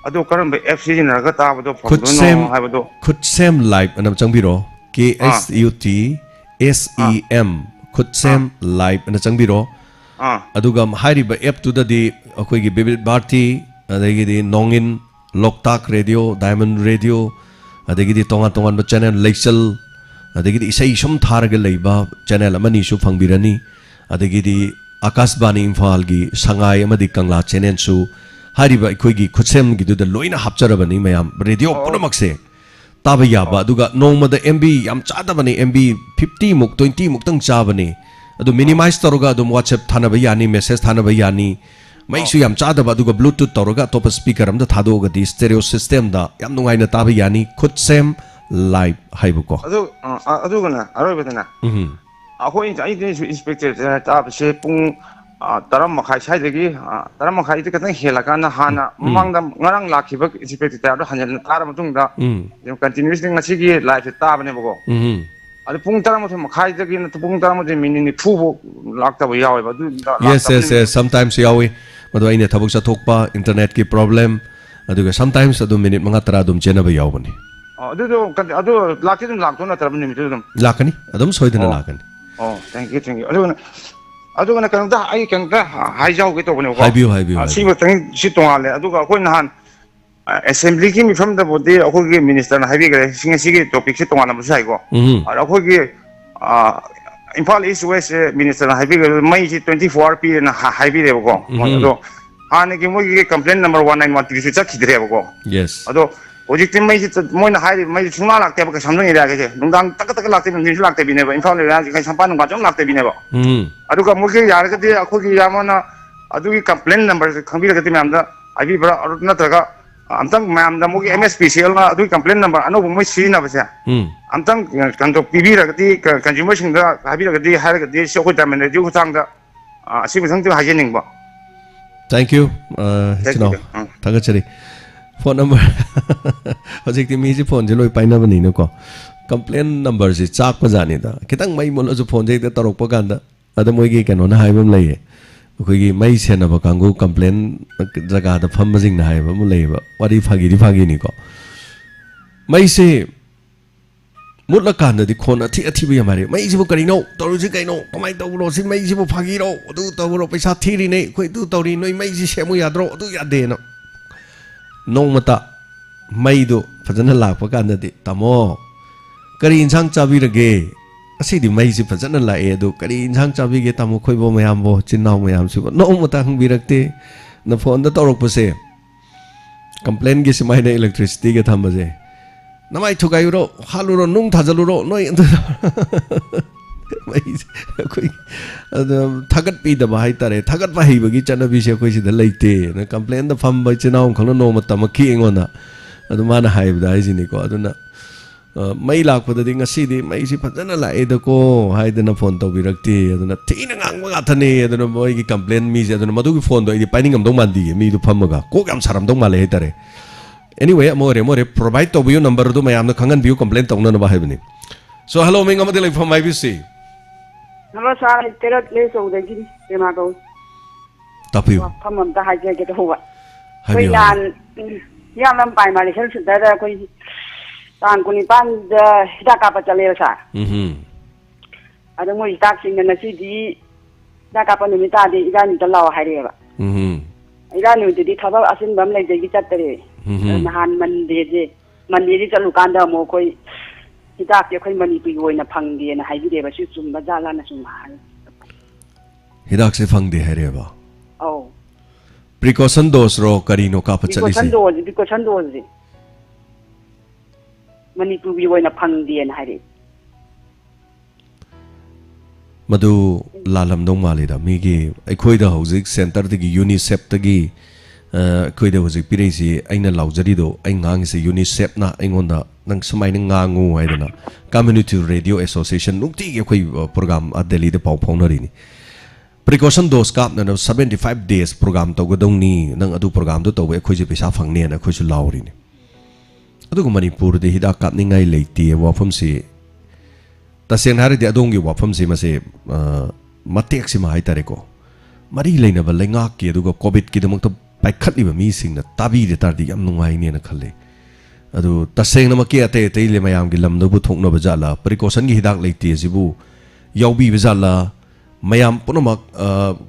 ado karam be FC na ga ta ba do phone no ha ba do could sem live anam changbiro KSUT SEM Kutsem Live and Changbiro. Adugam Hariba Ep to the Okogi Bibit Barti, Adagidi Nongin, Loktak Radio, Diamond Radio, Adagidi Tonga Tongan channel, Lakesel, Adagidi Isham Targa Leba, channel Amanishu Fangbirani, Adagidi Akasbani Infalgi, Shanghai Amadi Kangla Chenensu, Hariba Kogi Kutsem Gidu the Loina Hapcharabani Mayam, Radio Ponomaxe. Tabayaba, Duga, no mother MB, Yam Chadabani, MB 50 muk, 20 muktang Chabani, Adu minimize Toroga, Dum WhatsApp Tanabayani, message Tanabayani, Maisu Yam Chadaba, Duga, Bluetooth Toroga, top speaker, the Tadoga, the stereo system, the Yamuaina Tabayani, Kutsem Live Haibuko. Adugana, Arabana. According to inspector, Tab Shepung, Taramakai Shadegi, Taramakai, the Helakana, Hana, among them, Narang Laki, inspected Taran Taramatunda, you continuously Nasigi, like a Tabanebo. At the Puntaram Makai again, the Puntaram, meaning the two locked away. Yes, sometimes Yawi, but I need Tabusa Tokpa, internet ki problem, sometimes I do minute Mangatradum Geneva Yawani. I do Latin Lakona Tabanum. Lakani, Adam Soydin Lakan. Oh, thank you. I don't want to I can hijack it over. I see what thing she told I do go in hand. Assembly came from the body of Hogi Minister and Havi, singing cigarette topic to one of Saigo. I Hogi Impal East West Minister and Havi, May 24 p and Havi go. And again, complaint number 191 go. Yes. Although Ojik may more high, may not like something like that. Don't take a lot of news like the Bineva, in front of Sampan, but don't like the Bineva. I do a Muki Yaragati, a Kogi Yamana, I do complaint numbers, computer Timanda, I give Nataga, I'm talking, ma'am, the Muki MSPCL, I do complaint number, I know much seen of us. I'm talking, Kanto PB, consumption, the Habitagati, Haragati, Shokotam, and the Jukanga, see something hygienic. Thank you. Tagachari. Phone number. Hojik ti miji phone jeloi paina bani no ko. Complaint number si chak pa jani da. Kitang mai mon azu phone jek da tarok pa ganda. Ada moi gi kano na haibam lai. Khoi gi mai sena ba kangu complaint jaga da pham jing na haibam lai ba. Wari phagi ni ko. Mai se mutla kan da di khona thi athi bi amare. Mai si bo kari no. Toru si kai no. Kamai to ro si mai si bo phagi ro. Du to ro paisa thiri nei. Khoi du to ri noi mai si semu ya dro. Du ya de no. No mata Maido Fazana Lapaganda Tamo Kari in Sang Chabirage. I see the Maisi Fazana La Edo, Kari in Sang Chabige Tamo Koibo Mayambo, Chinao Mayam Super. No Matang Birakte, the phone the Toropose. Complain gets my electricity get Hambaze. Namai Tugayuro, Haluro, Nung Tazaluro, no. Tagat be the Mahitare, Tagat Mahibagi Chanavisha, which is the late day, and complain the fun by Chinao, Kolono Matamaki on that. The man hive dies in the Godana. Mailak for the thing a city, Maisi Patana, Edako, hide in a font of Virakti, and a teen Angatane, and a boy complain me, and a Madu fond, the pining of Domandi, me to Pamaga, Kokam Saram Domale. Anyway, more provide to you number to my am the Kangan view complaint on none of heaven. So, hello, Mingamadele from IBC. Hello, sir. I tell place of the Gin, Yamago. Tapu. Come on, the high get over. We are young by my health that I could Kunipan the Dakapachalesa. I don't know if taxing in the city Dakapanimita, Iran the law Harrier. Iran did it have us in them like the Gitatari. Han Monday, Monday, Lukanda Mokoi. Hidap ya koi mani pi woi na phang di na hai di ba chu chum ba jala na chum ha Hidak se phang di hai ba oh precaution dose ro karino ka pa chali se precaution dose mani pi woi na phang di na hai madu lalam dong mali da mi gi ai khoi da hojik center de gi UNICEF ta gi khoi da hojik piresi aina laujari do ai ngang se UNICEF na aingonda nang samai nang ngangu haidana Community Radio Association nukti ge khoi program a Delhi de pau phonari ni precaution dose kap na 75 days program to godong ni nang adu program do to we khoi je pesa phangne na khoi su lauri ni adu Manipur de hida kap ni ngai leiti wa phom si taseng hari de adong gi wa phom si ma se matek si ma hai tare ko mari leina ba lenga ke adu covid ki demok to pai khatli ba mi sing na tabi de tar di yam nungai ne na khalle adu taseng na ma ke ate te le mayam gi lam do bu thok no ba jala precaution gi hidak leiti jibu yaubi bizala mayam punamak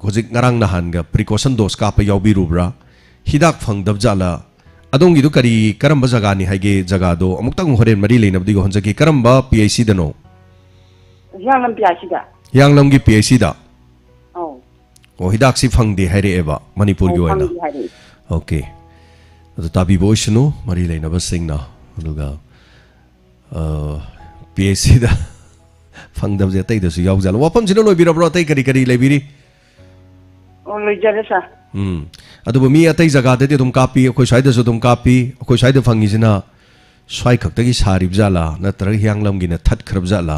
hojik ngarang nahan ga precaution dose ka pa yaubi rubra hidak phangdab jala adongi du kari karamba jaga ni haige jaga do amuktang horen mari leinabdi go honjaki karamba PIC dano Yanglam PIC da Yanglam gi PIC da oh o hidak si phangde haire eba Manipur gi oina okay adu tabi bo shnu mari leinaba singna aduga PIC da phangdab je tai da su yaw jala wapam jino loi birabro tai kari kari lebiri oh loi jale sa adu mi atai jaga de dum kapi khoi sai da su dum kapi khoi sai da phangi jina swai khak tagi sarib jala na tar hyanglam gi na that khrab jala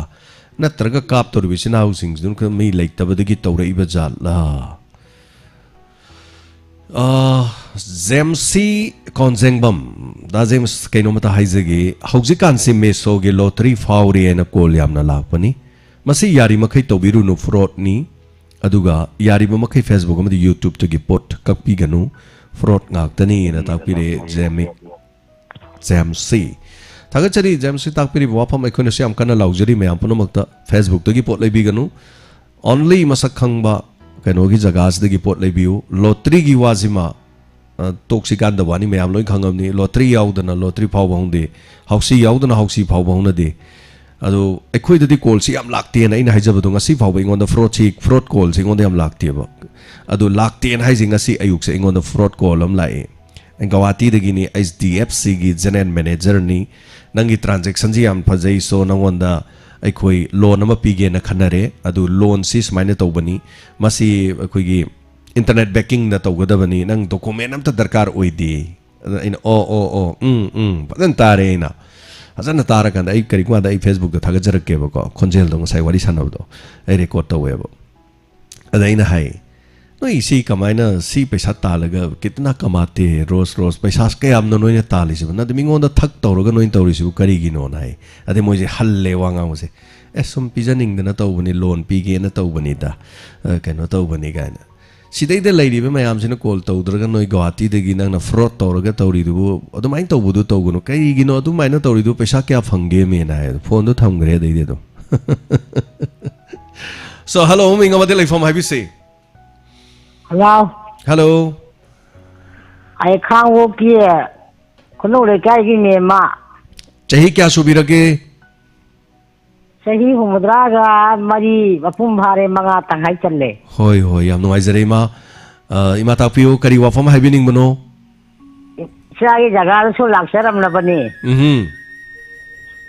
na tar ga kap tor bi sina housing dun ka mi like tab de gi tawrai ba jala Zemsi konzengbam da Zems kaino mata haizegi haujikan si meso ge lottery fauri ena kol yamna lakpani masi yari makai tobiru no fraud ni aduga yari makai Facebook amadi YouTube to gi pot kakpi ganu fraud ngaktani na takpire Zemsi thagachari Zemsi takpiri wapam aikona siam kana laujari me ampuno makta Facebook to gi pot lebi ganu only masak khangba kainogi jagas de gi pot lebiu lottery gi wazima toxican da wani me am loi khangam ni lottery yaudana lottery phau bahunde hausi yaudana hausi phau bahuna de ado ekhoi dadi call si am lakte na ina haijaba do ngasi phau ingon da fraud call si ingon da am lakte ba ado lakte na haijing ngasi ayuk se ingon da fraud call am lai engawati de gi ni HDFC gi general manager ni nangi transaction ji am phajai so nangon da ekhoi loan ama pige na khanare adu loan si smaina tawbani masi ekhoi gi internet banking na tawgadabani nang document amta darkar oidi in padan tare na hazana tara kan ai kari kwa da ai Facebook da thagajar ke ba ko khonjel dong sai wari sanab do ai record tawe ba adaina hai noi si kamaina si paisa talaga kitna kamate ros paisa ke amno noi ne tali si na demi ngonda thak tawroga noi tawri si kari gi no nai ade moje halle wanga mo se esum pijaning da na tawbani loan pige na tawbani da kano tawbani ga na sidai de lady be mayam sina call tawdraga noi Guwahati de gi nang na fraud tawraga tawri du adumai tawbudu tawguno kai gi no adumai na tawri du paisa kya phange me na phone do thamgre dei de do so hello minga mate lai from habi se hello I can't walk here. Kono le kai gi me ma chahi kya subirage sahi humdraga mari wapum bhare manga tanghai challe hoi yam no aizare ma ima tapiu kari wafam haibining bano sai jaga su laksaram na bani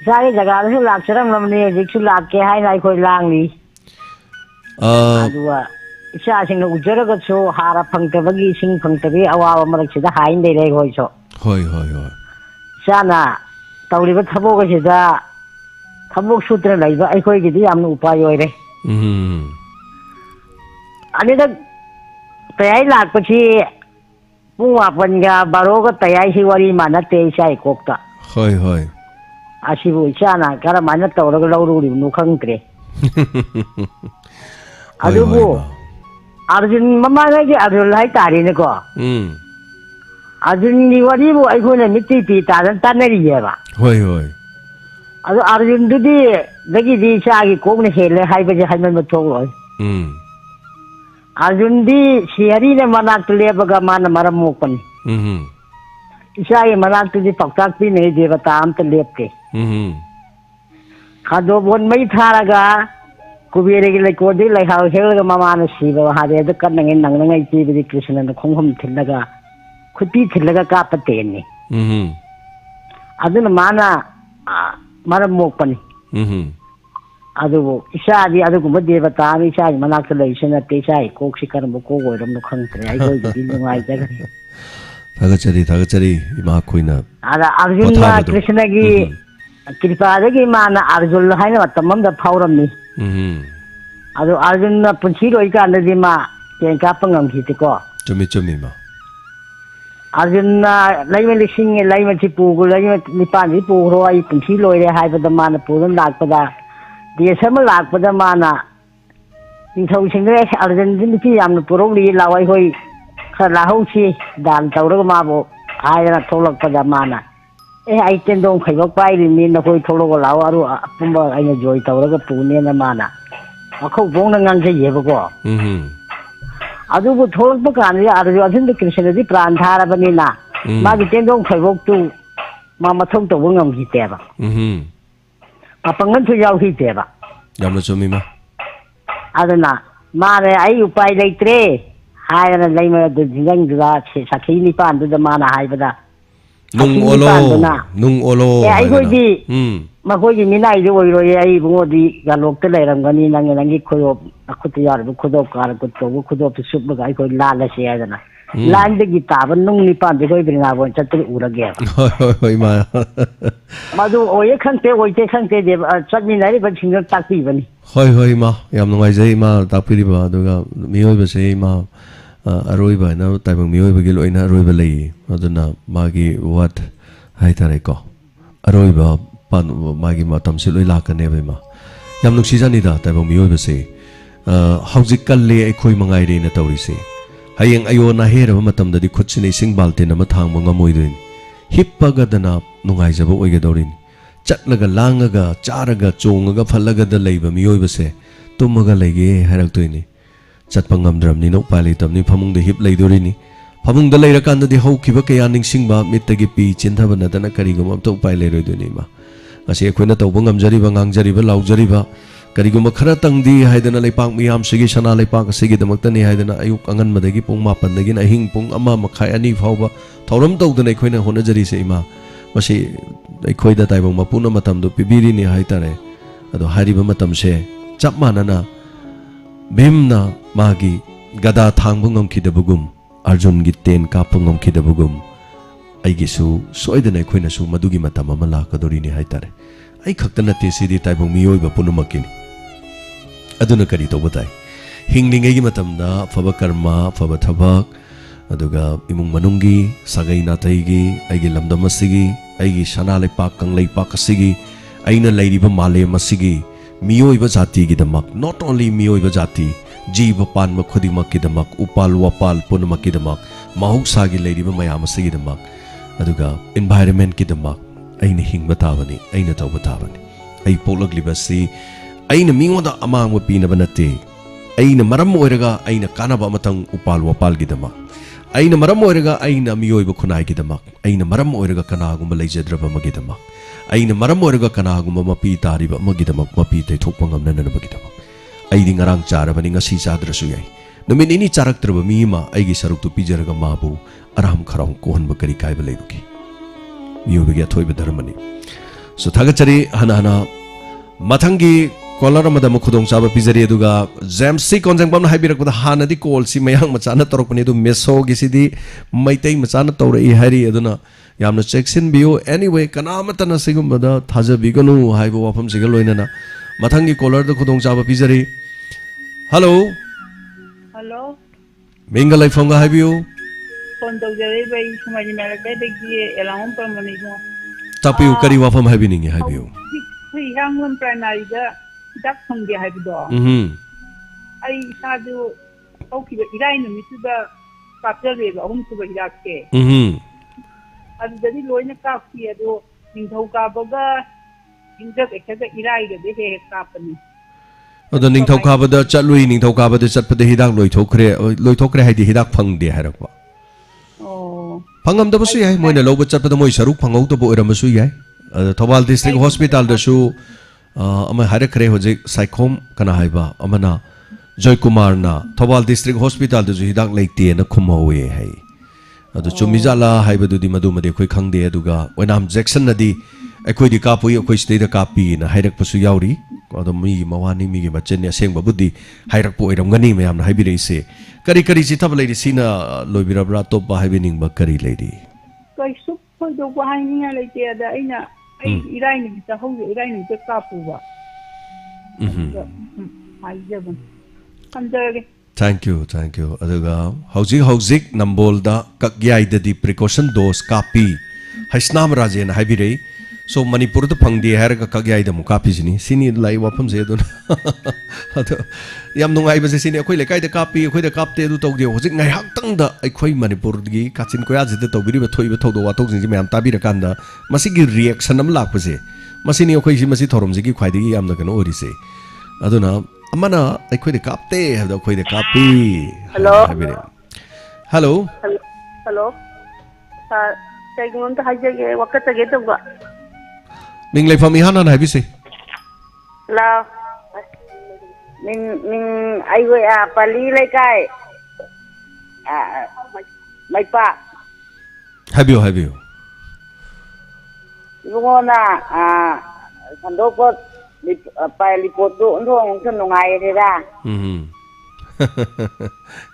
sai jaga su laksaram na bani jiksu lakke hai nai khoi lang ni adua isa sing ujara ga so hara phangta bagi sing phangta bi awa marak sida hain dei rei hoi so hoi sana tawri ba thabo ga sida thabo sutra lai ba ai khoi gi di am upay oi re ani da tayai lak pachi puwa panga baroga tayai si wari mana te sai kokta hoi asibu sana kara mana tawra ga lauru ri nu khang tre adubu arjun mama ga ji arjun lai tari ne ko arjun ni wari bu ai khone miti pi ta dan tanari ye ba hoi ado arjun du di dagi di sa gi kok ne hele hai ba je hai man thok loi arjun di siari ne manak le baga man maram mokpan isa ye manak di paktak pi ne je ba tam te lep ke khado bon mai tharaga kubire gi le ko di le ha hel ga mama na si ba ha de kan nang ngai ti bi krishna na khong hom thilaga khuti thilaga ka pate ni aduna mana maram mokpan adu isa di adu gum de ba ta mi sa manak le isna te sai kok si kar mo ko go ram no khang tre ai go di ngai ja ga thagachari ima khoina ada arjun na krishna gi kripa de gi mana arjun haina tamam da phauram ni ado arjun na punchi roi ka na di ma ken ka pangam ki te ko chumi ma arjun na lai me lising lai me chipu gu lai me nipan ji pu ro ai punchi loi re hai ba da mana pu dan lak pa da di sama lak pa da mana ni thau sing re arjun din ki yam na puro li lawai hoi kha la ho chi dan taw ro ma bo ai na tholak pa da mana ai ten dong khai bak pai ri ni na hoi tholo law aru pumba ai na joy taw ro ga pu ne na mana ꯑꯈꯧ ꯕꯣꯡꯅ ꯉꯥꯡꯖꯩꯌꯦꯕꯀꯣ ꯑꯗꯨꯕꯨ ꯊꯣꯛꯂꯛꯄ ꯀꯥꯟꯗꯗꯤ ꯑꯔꯖꯨꯟꯗ ꯀ꯭ꯔꯤꯁꯅꯗꯤ ꯄ꯭ꯔꯥꯟ ꯊꯥꯔꯕꯅꯤꯅ ꯃꯥꯒꯤ ꯇꯦꯟꯗꯣꯡ ꯐꯩꯕꯣꯛꯇꯨ ꯃꯥ ꯃꯊꯧ ꯇꯧꯕ ꯉꯝꯈꯤꯗꯦꯕ ꯃꯄꯥꯡꯒꯜꯁꯨ ꯌꯥꯎꯈꯤꯗꯦꯕ ꯌꯥꯝꯅ ꯆꯨꯝꯃꯤꯃ ꯑꯗꯨꯅ ꯃꯥꯅ ꯑꯩ ꯎꯄꯥꯏ ꯂꯩꯇ꯭ꯔꯦ ꯍꯥꯏꯗꯅ ꯂꯩꯃꯗꯨ ꯖꯤꯡꯒꯪꯗꯨꯗ ꯁꯥꯈꯤ ꯅꯤꯄꯥꯟꯗꯨꯗ ꯃꯥꯅ ꯍꯥꯏꯕꯗ ꯅꯨꯡ ꯑꯣꯂꯣ ꯑꯩꯈꯣꯏꯗꯤ ꯃꯈꯣꯏꯒꯤ ꯃꯤꯅꯥꯏꯗꯤ ꯑꯣꯏꯔꯣꯏꯌꯦ ꯑꯩ ꯏꯕꯨꯡꯉꯣꯗꯤ ꯒꯥꯂꯣꯛꯇ ꯂꯩꯔꯝꯒꯅꯤ ꯅꯪꯒꯤ ꯈꯨꯗꯣꯞ ꯈꯨꯠꯇ ꯌꯥꯎꯔꯤꯕ ꯈꯨꯗꯣꯞ ꯀꯥꯔꯛꯄ ꯇꯧꯕ ꯈꯨꯗꯣꯞꯇꯨ ꯁꯨꯞꯂꯒ ꯑꯩꯈꯣꯏ ꯂꯥꯜꯂꯁꯤ ꯍꯥꯏꯗꯅ ꯂꯥꯟꯗꯒꯤ ꯇꯥꯕ ꯅꯨꯡ ꯅꯤꯄꯥꯟꯗꯤ ꯑꯩꯈꯣꯏ ꯕ꯭ꯔꯤꯟꯗꯥꯕꯣꯟ ꯆꯠꯄꯗ ꯎꯔꯒꯦꯕ ꯍꯣꯏ ꯃꯥ ꯃꯗꯨ ꯑꯣꯏꯌꯦ ꯈꯪꯗꯦ ꯑꯣꯏꯗꯦ ꯈꯪꯗꯦ ꯆꯠꯃꯤꯟꯅꯔꯤꯕꯁꯤꯡꯗꯨ ꯇꯥꯛꯄꯤꯕꯅꯤ ꯍꯣꯏ ꯃꯥ ꯌꯥꯝ ꯅꯨꯡꯉꯥꯏꯖꯩ ꯃꯥ ꯇꯥꯛꯄꯤꯔꯤꯕ ꯑꯗꯨꯒ ꯃꯤꯑꯣꯏꯕꯁꯦ ꯃꯥ ꯑꯔꯣꯏꯕ ꯍꯥꯏꯅ ꯇꯥꯏꯕꯪ ꯃꯤꯑꯣꯏꯕꯒꯤ ꯂꯣꯏꯅ ꯑꯔꯣꯏꯕ ꯂꯩ ꯑꯗꯨꯅ ꯃꯥꯒꯤ ꯋꯥꯠ ꯍꯥꯏꯇꯥꯔꯦꯀꯣ ꯑꯔꯣꯏꯕ ꯃꯥꯒꯤ ꯃꯇꯝꯁꯦ ꯂꯣꯏ ꯂꯥꯛꯀꯅꯦꯕ ꯏꯃꯥ ꯌꯥꯝ ꯅꯨꯡꯁꯤꯖꯅꯤꯗ ꯇꯥꯏꯕꯪ ꯃꯤꯑꯣꯏꯕꯁꯦ ꯍꯧꯖꯤꯛ ꯀꯜꯂꯦ ꯑꯩꯈꯣꯏ ꯃꯉꯥꯏꯔꯦꯅ ꯇꯧꯔꯤꯁꯦ ꯍꯌꯦꯡ ꯑꯌꯣꯟ ꯑꯍꯦꯔꯕ ꯃꯇꯝꯗꯗꯤ ꯈꯨꯠꯁꯤꯅ ꯏꯁꯤꯡ ꯕꯥꯜꯇꯤꯟ ꯑꯃ ꯊꯥꯡꯕ ꯉꯝꯃꯣꯏꯗꯣꯏꯅꯤ ꯍꯤꯞꯄꯒꯗꯅ ꯅꯨꯡꯉꯥꯏꯖꯕ ꯑꯣꯏꯒꯗꯧꯔꯤꯅꯤ ꯆꯠꯂꯒ ꯂꯥꯡꯉꯒ ꯆꯥꯔꯒ ꯆꯣꯡꯉꯒ ꯐꯜꯂꯒꯗ ꯂꯩꯕ ꯃꯤꯑꯣꯏꯕꯁꯦ ꯇꯨꯝꯃꯒ ꯂꯩꯒꯦ ꯍꯥꯏꯔꯛꯇꯣꯏꯅꯤ ꯆꯠꯄ ꯉꯝꯗ꯭ꯔꯕꯅꯤꯅ ꯎꯄꯥꯏ ꯂꯩꯇꯕꯅꯤ ꯐꯃꯨꯡꯗ ꯍꯤꯞ ꯂꯩꯗꯣꯔꯤꯅꯤ ꯐꯃꯨꯡꯗ ꯂꯩꯔꯀꯥꯟꯗꯗꯤ ꯍꯧꯈꯤꯕ ꯀꯌꯥ ꯅꯤꯡꯁꯤꯡꯕ ꯃꯤꯠꯇꯒꯤ ꯄꯤ ꯆꯤꯟꯊꯕ ꯅꯠꯇꯅ ꯀꯔꯤꯒꯨꯝꯕ ꯑꯝꯇ ꯎꯄꯥꯏ ꯂꯩꯔꯣꯏꯗꯣꯏꯅꯤ ꯏꯃꯥ ꯉꯁꯤ ꯑꯩꯈꯣꯏꯅ ꯇꯧꯕ ꯉꯝꯖꯔꯤꯕ ꯉꯥꯡꯖꯔꯤꯕ ꯂꯥꯎꯖꯔꯤꯕ ꯀꯔꯤꯒꯨꯝꯕ ꯈꯔꯇꯪꯗꯤ ꯍꯥꯏꯗꯅ ꯂꯩꯄꯥꯛ ꯃꯤꯌꯥꯝꯁꯤꯒꯤ ꯁꯅꯥ ꯂꯩꯄꯥꯛ ꯑꯁꯤꯒꯤꯗꯃꯛꯇꯅꯤ ꯍꯥꯏꯗꯅ ꯑꯌꯨꯛ ꯑꯉꯟꯕꯗꯒꯤ ꯄꯨꯡ 4ꯗꯒꯤꯅ ꯑꯍꯤꯡ ꯄꯨꯡ 1:30 2 ꯐꯥꯎꯕ ꯊꯧꯔꯝ ꯇꯧꯗꯅ ꯑꯩꯈꯣꯏꯅ ꯍꯣꯠꯅꯖꯔꯤꯁꯦ ꯏꯃꯥ ꯃꯁꯤ ꯑꯩꯈꯣꯏꯗ ꯇꯥꯏꯕꯪ ꯃꯄꯨꯅ ꯃꯇꯝꯗꯨ ꯄꯤꯕꯤꯔꯤꯅꯤ ꯍꯥꯏꯇꯥꯔꯦ ꯑꯗꯣ ꯍꯥꯏꯔꯤꯕ ꯃꯇꯝꯁꯦ ꯆꯞ ꯃꯥꯟꯅꯅ ꯚꯤꯝꯅ ꯃꯥꯒꯤ ꯒꯗꯥ ꯊꯥꯡꯕ ꯉꯝꯈꯤꯗꯕꯒꯨꯝ ꯑꯔꯖꯨꯟꯒꯤ ꯇꯦꯟ ꯀꯥꯞꯄ ꯉꯝꯈꯤꯗꯕꯒꯨꯝ ꯑꯩꯒꯤꯁꯨ ꯁꯣꯏꯗꯅ ꯑꯩꯈꯣꯏꯅꯁꯨ ꯃꯗꯨꯒꯤ ꯃꯇꯝ ꯑꯃ ꯂꯥꯛꯀꯗꯧꯔꯤꯅꯤ ꯍꯥꯏꯇꯥꯔꯦ ꯑꯩ ꯈꯛꯇ ꯅꯠꯇꯦ ꯁꯤꯗꯤ ꯇꯥꯏꯕꯪ ꯃꯤꯑꯣꯏꯕ ꯄꯨꯝꯅꯃꯛꯀꯤꯅꯤ ꯑꯗꯨꯅ ꯀꯔꯤ ꯇꯧꯕ ꯇꯥꯏ ꯍꯤꯡꯂꯤꯉꯩꯒꯤ ꯃꯇꯝꯗ ꯑꯐꯕ ꯀꯔꯃ ꯑꯐꯕ ꯊꯕꯛ ꯑꯗꯨꯒ ꯏꯃꯨꯡ ꯃꯅꯨꯡꯒꯤ ꯁꯥꯒꯩ ꯅꯥꯇꯩꯒꯤ ꯑꯩꯒꯤ ꯂꯝꯗꯝ ꯑꯁꯤꯒꯤ ꯑꯩꯒꯤ ꯁꯅꯥ ꯂꯩꯄꯥꯛ ꯀꯪꯂꯩꯄꯥꯛ ꯑꯁꯤꯒꯤ ꯑꯩꯅ ꯂꯩꯔꯤꯕ ꯃꯥꯂꯦꯝ ꯑꯁꯤꯒꯤ ꯃꯤꯑꯣꯏꯕ ꯖꯥꯇꯤꯒꯤꯗꯃꯛ ꯅꯣꯠ ꯑꯣꯟꯂꯤ ꯃꯤꯑꯣꯏꯕ ꯖꯥꯇꯤ जीव पानब खुदिमक्कीदमक उपाल वापाल पुनमक्कीदमक महौसागी लेरिबा मयाम असिगिदमक अदुगा एनवायरनमेंट किदमक अइना हिंगबा ताबनी अइना तौबा ताबनी अइ पोलगलिबसि अइना मिंगोदा अमांग पीनबा नते अइना मरम ओइरगा अइना कानबा अमतंग उपाल वापाल गिदमक अइना मरम ओइरगा अइना मियोइबा खुनाइ गिदमक अइना मरम ओइरगा कनागुंबा लेजद्रबा मगिदमक अइना मरम ओइरगा कनागुंबा मपी तारिबा मगिदमक मपी तैथोकपा ngamnanabagidamक अइदि ngarang charabani ngasi chadrasu yai numin ini charaktraba mi ma aigi saruktu pijaraga mabu aram kharang kohonba kari kaiba leibuki miyobagi athoiba dharmani so thagachari hana mathangi kolar amada mukhudong chaba pijari aduga jamsi konjangbam na haibirakpada hanadi call si mayang machana torokpani du meso gisidi maitai machana torai hari aduna yamna checksin biyo anyway kanamatana sigumbada thajabiganu haiba wafam siga loinana mathangi kolar da khudong chaba pijari hello hello minga lai phonga haibiyo phone tawjare bai sumai mera kai degi elam pamani mo tapiu kari wafam haibining haibiyo hui hanglam primary da dak phangge haibido ai sadu auki ba irai numitu da kapjale ba hum su ba irakke adu jadi loina kapki adu ningthau ka baga injak ekada irai ga de he kapani अद निंगथौखाबद चलुई निंगथौखाबद चटपद हिदाक लोइथोखरे हाइदि हिदाक फंगदे हाइरकबा फंगमदबसु याय Moina लौब चटपद मोइ सरुक फंगौतबो ओरमसु याय Thoubal district hospital दसु अमा हाइरखरे होजे साइखोम कना हाइबा अमना जय कुमार ना थौबाल डिस्ट्रिक्ट हॉस्पिटल दसु हिदाक लेते न खुमौवे हाइ अदु चुमिजाला हाइबदुदि मदुमदे खोइ खंगदे अदुगा ओइनाम जैक्सन नदी अखोइदि कापुई अखोइ स्टेट कापी न हाइरकपसु याउरी अदो मी मवानी मी गे बच्चन असेंगबा बुद्धि हाइरकपो ओइरमगनी मयामना हाइबिरैसे करी करी चिथब लेदि सिना लोइबिरब्रा तोपा हाइबिनिंगबा करी लेदि kai sup khoi do ba hainga leite ada aina ai irai ni ta hau irai ni ta kapuba ai jabun kamdage thank you aduga hauzik nambol da kagyai da di precaution dose kapi haisnam rajen haibirei so manipur da phangdi har ka kagyai da mukapi jini sini lai wafam je don ado yam nungai base sini akhoi lekai da kapi akhoi da kapte du tawdi hojik ngai hak tang da akhoi manipur gi kachin koya je da tawbiri ba thoi ba thodo wa tok jing mayam tabira kan da masi gi reaction am lak base masini akhoi si masi thorom ji gi khwai di yam da kan ori se aduna amana akhoi de kapte habda akhoi de kapi Hello. Hello Hello. Kaigun ta hajage wakatage to ba. Ming leifam ihana na habisi La. Min ai go a pali lai kai. Mai pa. Habio Lungona sandoko pa report do ndong sun nungai re da.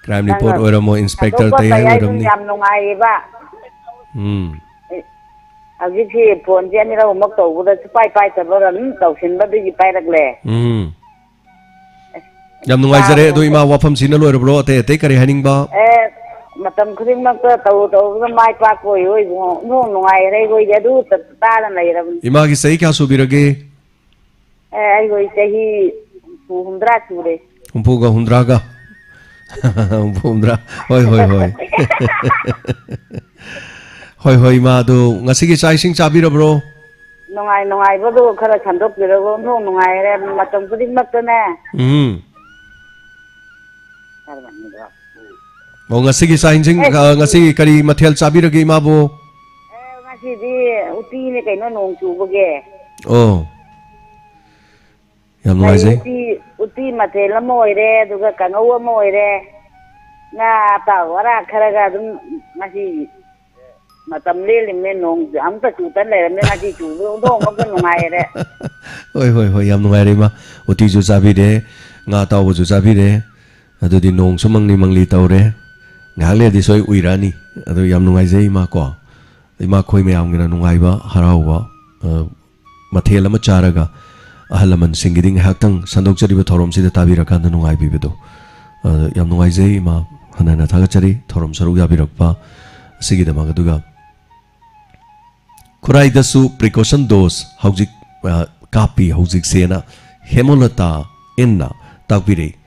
Crime report oramo inspector tayai oramni yam nungai ba. Agisi phone je ni ra mak to bu da pai ta ba ran tau sin ba di pai rak le. Yam nungai jare do ima wafam sina lo robro te kari haning ba matam khring mak tau mai pa ko yoi no nungai re go ya du ta la nai ra. Ima gi sahi kya subirage ai go sahi 100 chure. Umpuga 100 ga Umpumdra hoi hoi ma do ngasi gi chai sing chabi robro nungai ba do khara khandok biro go no nungai re matam khring mak ne. O ngasi gi chai sing ngasi kari mathel chabi rage ma bo ngasi di uti ne kai no nong chu bo ge yam ngai jai uti mathel la moi re duga kanau moi re na ta wara khara ga dum ngasi matam le me nong am ta chu tan le me ngasi chu do ma ko nungai re hoi yam nungai re ma uti ju chabi de nga taw bu ju chabi de adu di nong sumang ni mangli taw re ngale di soi uirani adu yam nungai jai ma ko ima khoi me am gina nungai ba harau ba mathel ama charaga ahalaman singiding haktang sandok chari ba thorom sida tabira kan nungai bi bedo yam nungai jai ma hanana thaga chari thorom saru ya bi rakpa sigida ma gaduga kurai dasu precaution dose haujik kapi haujik sena hemolata enna takbire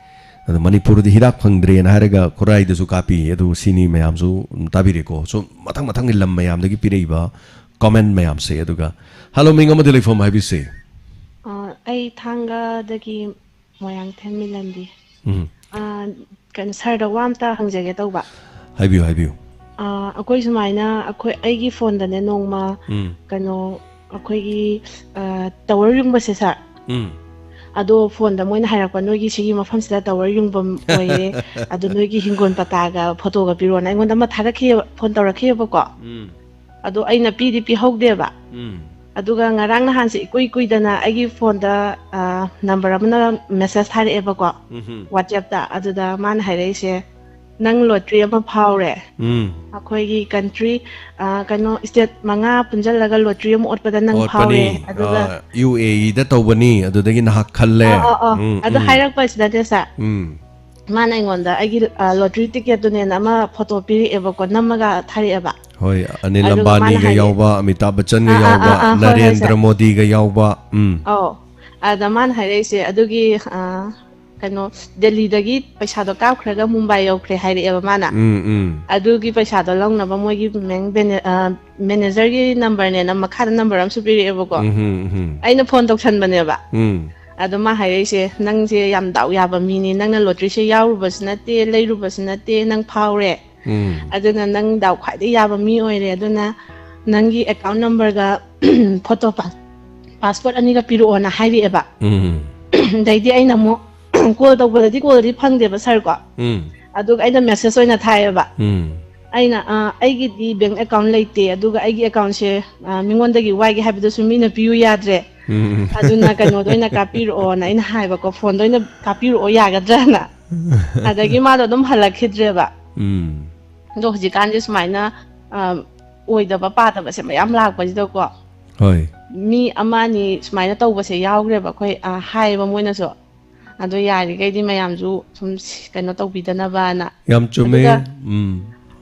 Manipur di hirak phangdre na haraga kurai dasu kapi edu sini mayam su tabire ko so mathang lam mayam dagi pirei ba comment mayam se eduga hello minga ma telefon mai bi se ai thanga dagi moyang then milandi kan sarda wamta hangjage tawba haibiu akoi sumaina akoi aigi phone da ne nongma kano akoi gi tower yung ba se sa ado phone da moina hairakpa noigi sigi mafam sida tower yung bam oye ado noigi hingon pataga photo ga piro na ngonda ma tharakhe phone tawrakhe ba ko ado aina pi hogde ba aduga ngarang na hansi kui dana aigi phone da number amana message thare e ba ko WhatsApp da aduda man haire se nang lottery ama phawre akoi gi country kano state manga punjal laga lottery am otpada nang phawre aduga UAE da tawbani adudagi na khalle adu hairak pa sida desa mana ingonda agi lottery ticket ne nama photo piri eba ko namaga thari eba hoi Anil Ambani ga yawba Amitabh Bachchan ga yawba Narendra Modi ga yawba ada man haire se adugi kano Delhi dagi paisa do kap khraga Mumbai yaw khre haire eba mana adugi paisa do long na ba moi gi manager gi number ne na makha number am supiri eba ko aina phone tok san bane ba ado ma haire se nang se yam daw ya ba mini nang na lottery se yaw ru bas na te lei ru bas na te nang phawre aduna nang daw khai de ya ba mi oire aduna nangi account number ga photo passport ani ga piru ona haire eba dai di aina mo call tawbadi call ri phangde ba sir ko aduga aina message oina thai ba aina aigi di bank account leite aduga aigi account se mingonda gi wai gi habido sumi na piu yadre aduna kano doina kapiro ona ina hai ba ko phone doina kapiro o yagadra na adagi ma do dum halakhidre ba do jikan jis maina oida ba pa ta ba se mayam lak ba jido ko hoi mi amani smaina tawba se yawgre ba khoi hai ba moina so ado yari kai di mayam ju sum kano tawbidana ba na yam chume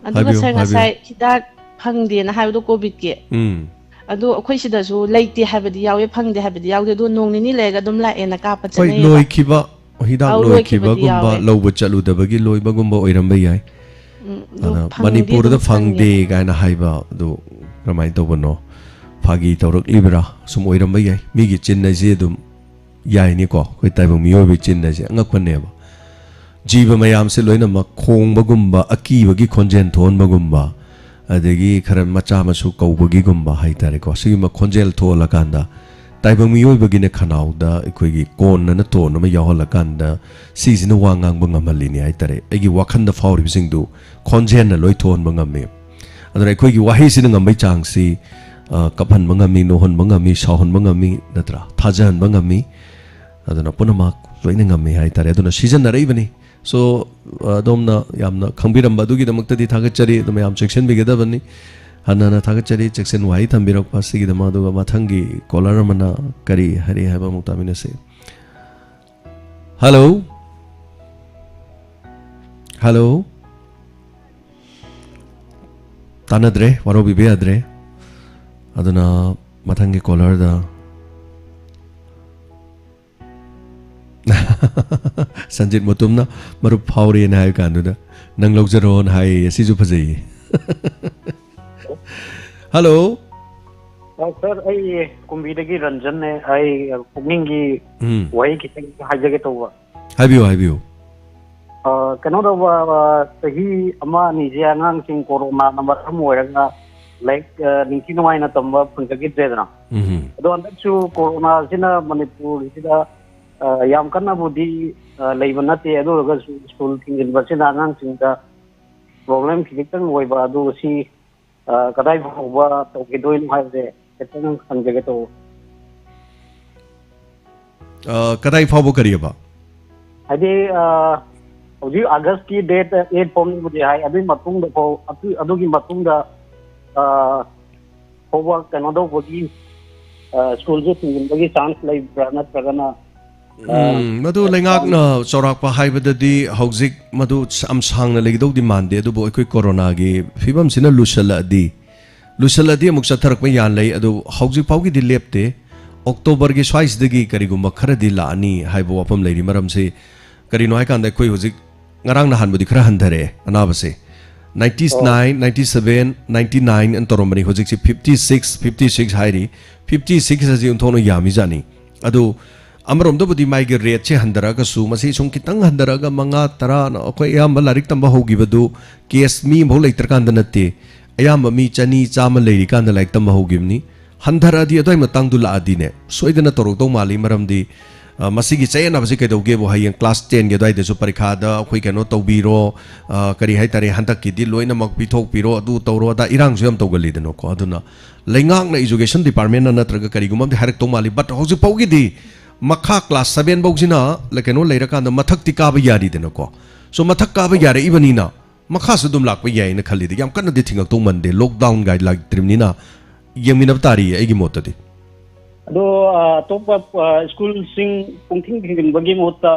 aduga sir ngasai hidak phangde na haido covid ke adu akhoi sida su leite habadi yawe phangde habadi yawde do nong ni lega dum la ena ka pa chane loi khiba hidak loi khiba gumba loba chalu dabagi loi ba gumba oiram ba yai Manipur da phangde ga na haiba do ramai to bono phagi tawrak libra sum oiram ba yai mi gi chin na je dum yaini ko koi taibang miyo bi chin na je ngak pa ne ba jiba mayam se loina ma khong bagumba aki bagi khonjen thon bagumba adegi khara macha masu kau bagi gumba hai tare ko sigi ma khonjel thola kanda taibang miyo bagi ne khanau da koi gi kon na to na ma yahol kanda si na wangang bangam halini hai tare egi wakhan da fauri bising du khonjen na loi thon bangam me adra koi gi wahi sin ngam bai chang si kaphan bangami nohon bangami shahon bangami natra thajan bangami aduna punama loina ngami hai tare aduna season na reibani so domna yamna khangbiram badugi damakta di thagachari aduma yam section bigedabani hanana thagachari section wai thambirok pasigi dama aduga mathangi caller mana kari hari haba muktamina se hello hello tanadre waro bibe adre aduna mathangi caller da Sanjit Mutumna marup phauri na hai kanu da nang logjaron hai sisu phajai hello sir ai kumbidagi ranjan ne ai pukning gi wai ki hajage to wa habiyo kano da wa sahi ama ni je angang sing corona number amoyanga like ninki noi na tamba phunjagi tredana do andak chu corona sina manipur sida yam kana budi leiba nate adu ga school thingin basina ngang singda problem khitang oiba adu si kadai bwa to ke doin haise ketang sanjage to kadai phabo kariba ade oji august ki date 8 pom budi hai adu matung da adu gi matung da howa kano do budi school je thingin bagi chance lai brana pragana madu lengak na chorak pa hai badadi hauzik madu am sang na legdo di mande adu bo ekoi corona gi fibam sina lusala di amuk satharak me yan lei adu hauzik pau gi di lepte october gi swais dagi karigumba khara di la ani hai bo apam leiri maram se karino hai kan da koi hauzik ngarang na han budi khara handare anaba se 99 97 99 and toromani hauzik se 56 hairi 56 aji unthono yami jani adu amarom do budi mai ge rate che handara ga su masi sum kitang handara ga manga tara na ko yam larik tamba hogi badu case mi bho leitar kan danate ayam mi chani chama leiri kan da like tamba hogi ni handara di adai matang du la adine soidana torok do mali maram di masi gi chayna basi ke doge bo hayang class 10 ge dai de su parikha da khoi kano tobiro kari hai tare handak ki di loina mak pithok piro adu tawro da irang su yam togali deno ko aduna lengang na education department na natraga kari gumam de harak to mali but hoji paugi di makha class 7 boxina lekeno leirakanda mathak ti ka ba yari dena ko so mathak ka ba yari ibanina makha su dum lak ba yai na khali de yam kan de thingak to mande lockdown guide like trimnina yemina tari egi motati ado top school sing pungthing thingin bagi mota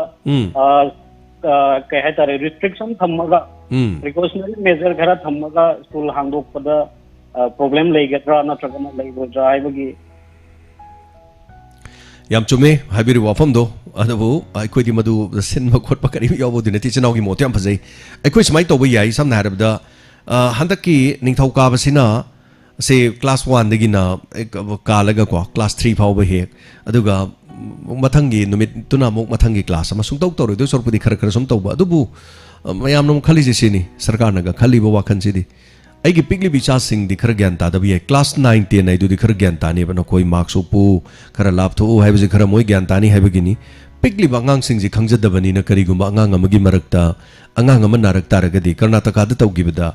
kai hatare restriction thamaga precautionary measure khara thamaga school hangdok pada problem leigatra na tragana leibo jai bagi yam chume habiri wafam do adabu aikoi di madu sin ma khot pa kari yaw bo dinati chinau gi mote am phajai aikoi smai to ba yai samna harabda handaki ningthau ka basina se class 1 dagi na ka laga ko class 3 phau ba he aduga mathangi numit tuna mok mathangi class ama sung tau to do sorpudi khar khar sum tau ba adubu mayam nom khali je sini sarkar naga khali bo wakhan sidi aigi pigli bicha sing di khar gyan ta da bi class 9 10 ai du di khar gyan ta ni bana koi marks pu khara lap thu hai bi khara moi gyan ta ni hai bi ni pigli bangang sing ji khangja da bani na kari gumba angang amagi marakta angang am narak ta raga di karnataka da tau gi bida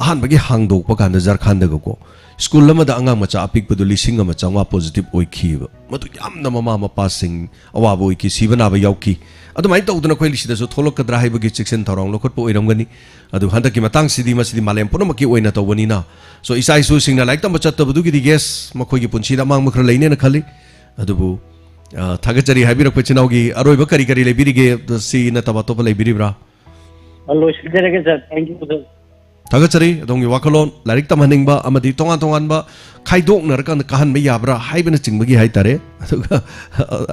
ahan bagi hangdok pa kan da jarkhand da ko school lama da angang macha apik pu lising ma changwa positive oi khi ba madu yam na mama ma passing awa bo ki sibana ba yauki adu mai tau duna koi lisi da so tholok kadra hai bagi section thorong lokot po oiram gani adu handa ki matang sidi masidi malem puno maki oina to bani na so isai su sing na like tam chat to du gi guess makoi gi punchi da mang makra leine na khali adu bu thagachari habi rak pachinau gi aroi ba kari kari le birige si na taba to le biribra allo shigere sir thank you sir thagachari dongi wakalon larik tam haning ba amadi tongan tongan ba khaidok nar kan kahan ba yabra haibana chingbagi hai tare aduga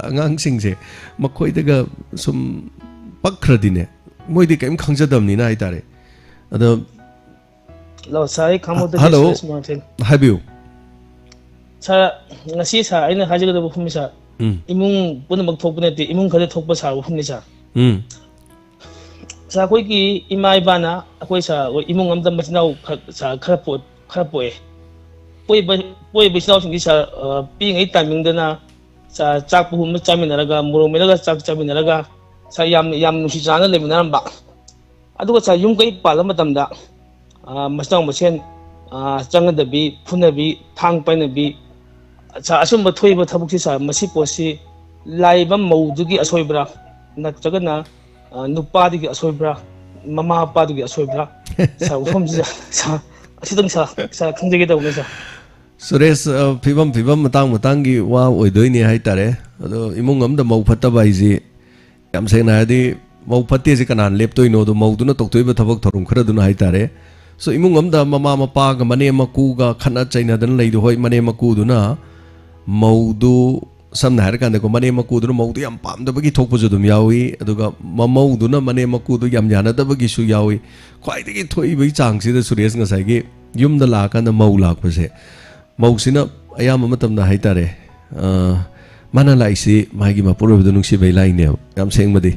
angang sing se makoi daga sum pakradine moi di kaim khangjadam ni na hai tare ado lo sai khamo de Martin habiu sa ngasi sa aina hajigada bu phumi sa imung punamak thokpa nate imung khare thokpa sa wafamni sa sa koi ki imai bana akoi sa imung amda masinaw sa khara poe poi bisnaw singi sa pi ngai timing dana sa chak pu hum chaminaraga muro melaga chak chaminaraga sa yam nusi jana leminaramba aduga sa yung kai pala matamda masinaw masen changadabi phunabi thang painabi sa asumba thoiba thabuksi sa masi posi laiba maudugi asoibra natragana nupadi gi asoibra mama padi gi asoibra sa ufam sa asidang sa khangjege da unesa Suresh phibam matang gi wa oidoi ni hai tare ado imung am da mau phatta bai ji yam se na di mau phatte ji kanan leptoi no do mau du na toktoi ba thabak thorum khara du na hai tare so imung am da mama mapa ga mane maku ga khana chaina dan lei do hoi mane maku du na mau du samna har kan de ko mane maku du mau du yam pam da bagi thokpu ju dum yawi aduga mamau du na mane maku du yam jana da bagi su yawi khwai de gi thoi bai chang si da Suresh nga sai gi yum da la kan da mau lak pa se Mausina ayam matam na haitare mana laisi magi mapuro bedunung si bailai ne yam seng madi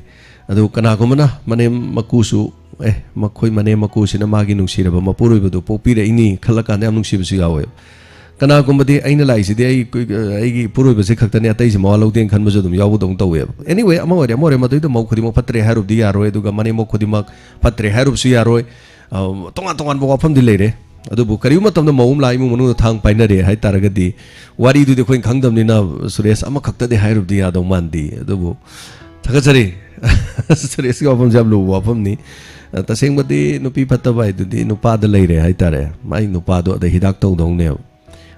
adu kana ko mana mane makusu makoi mane makusina magi nung sira ba mapuro bedu popire ini khalaka ne nung si bisu yawe kana ko madi aina laisi de ai gi puro bese khakta ne atai si mawalo den khan majo dum yawu dong tawe anyway amore madu do mau khodi mo patre harup di yaro edu ga mane mo khodi mak patre harup su yaro tongan bo wafam di leire adubu kariuma tamna maum lai mu manu thang paina re hai taragadi wari du de khoin khangdam ni na Suresh ama khakta de hairup di ado mandi adubu thakachari Suresh ga wafam jab lu wafam ni taseng mati nupi phatta bai du di nupa da leire hai tare mai nupa do de hidak tau dong ne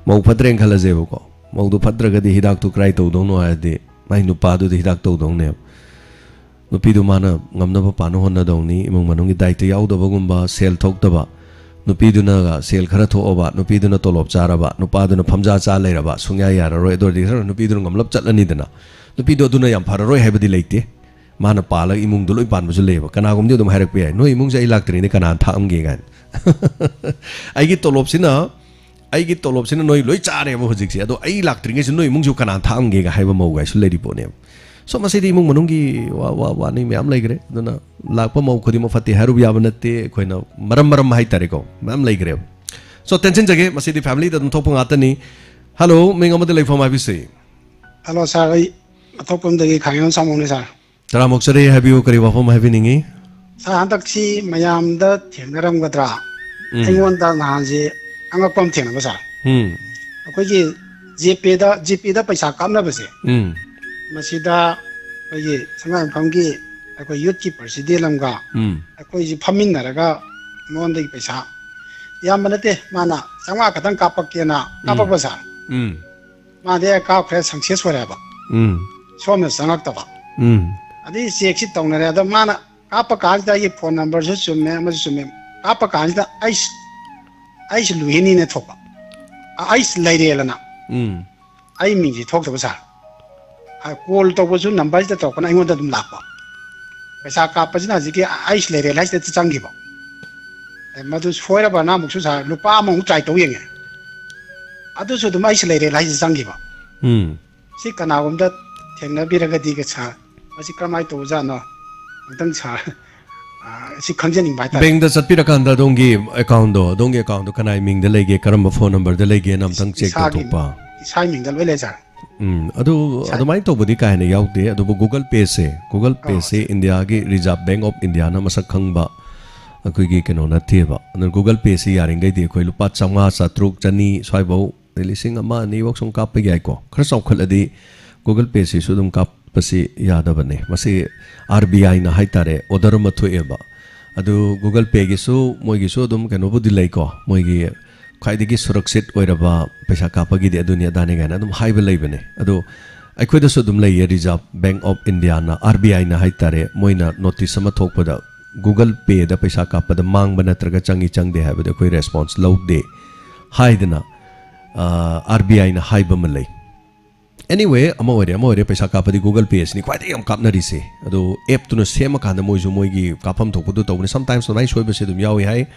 mau phatreng khala je ko mau du phatra ga di hidak tu krai tau dong no ai de mai nupa do de hidak tau dong ne nupi du mana ngamna ba panu honna dong ni imong manung gi daita yaw da bagumba sel thok da ba Nupiduna sel khara thoba nupiduna tolop charaba nupaduna phamja cha leiraba sungya yararoi dor di nupiduna ngamlap chatlani dana nupido duna yam phararoi haibadi leite mana pala imung duloi pan buju leba kana gumdi dum hairak pe no imung jai laktri ni kana tham ge gan aigi tolop sina noi loi chare bo hojik si ado ai laktri nge no imung ju kana tham ge ga haiba mau ga su ledi pone so masidi imung manungi wa ni myam leigre duna lakpa mau khodi mo fati haru ya banate khoina maram hai tare ko mam leigre so tension jage masidi family da thopung atani hello menga made leifam abi se hello sir ai athopum dagi khayam samong ne sir tara moksare habiu kari wafam habi ningi sa handak si mayam da thengnaram gadra aingon da na je anga pam thengna ba sir akoi gi gp da paisa kamna ba se masida ai sangai phamgi akoi youth ki president lamga akoi ji phamin naraga mon dei paisa yam banate mana sangwa katang kapak kena kapak basa ma de ka khre success wara ba somna sangak ta ba adi check sit tong na da mana kapak ka da ye phone number su summe ma summe kapak ka da ais luhini ne thopa ais laire lana ai mi ji thok ta ba sa call to was number the top and I wanted them lapa. Pesaka Pasina Ziki ice lady like the Changibo. And Madus for a banamuxus are Lupa among try to wing it. Others would ice lady like the Changibo. Sick an hour that Tena Biragadigas her, as he come out to Zano. Thanks her. She containing by Bang the Sapirakanda don't give account, don't get account, can I mean the leg, Karamba phone number, the leg, and I'm tongue check the topa. It's hiding the village. Adu mai to budi ka ne yauk de adu Google Pay se India gi Reserve Bank of India na masak khangba akoi gi keno na theba anu Google Pay se yaring gai de khoi lupa changa satruk chani soibo lising ama ni wok song kap pe gai ko khar saw khal adi Google Pay se su dum kap pasi yada bane masi RBI na haitare order ma thoeba adu Google Pay gi su moi gi su dum keno budi lai ko moi gi Kaidigi Suraksit Oiraba Pesha Kapagi de Dunia Danigan, Adam Highway Labene. Ado Aquidasudum lay Reserve Bank of India na RBI na Haitare, Moina notice sama Topada, Google Pay the Pesha Kapa the Mang Banatraga Changi Chang de have the quick response low day. Haidana RBI na Haiba Malay. Anyway, Amore Pesha Kapa the Google Pay is quite a capnary say. Ado ape to the same kind of Moju Moigi Kapam Toputo, sometimes when I show Besidum Yawi High.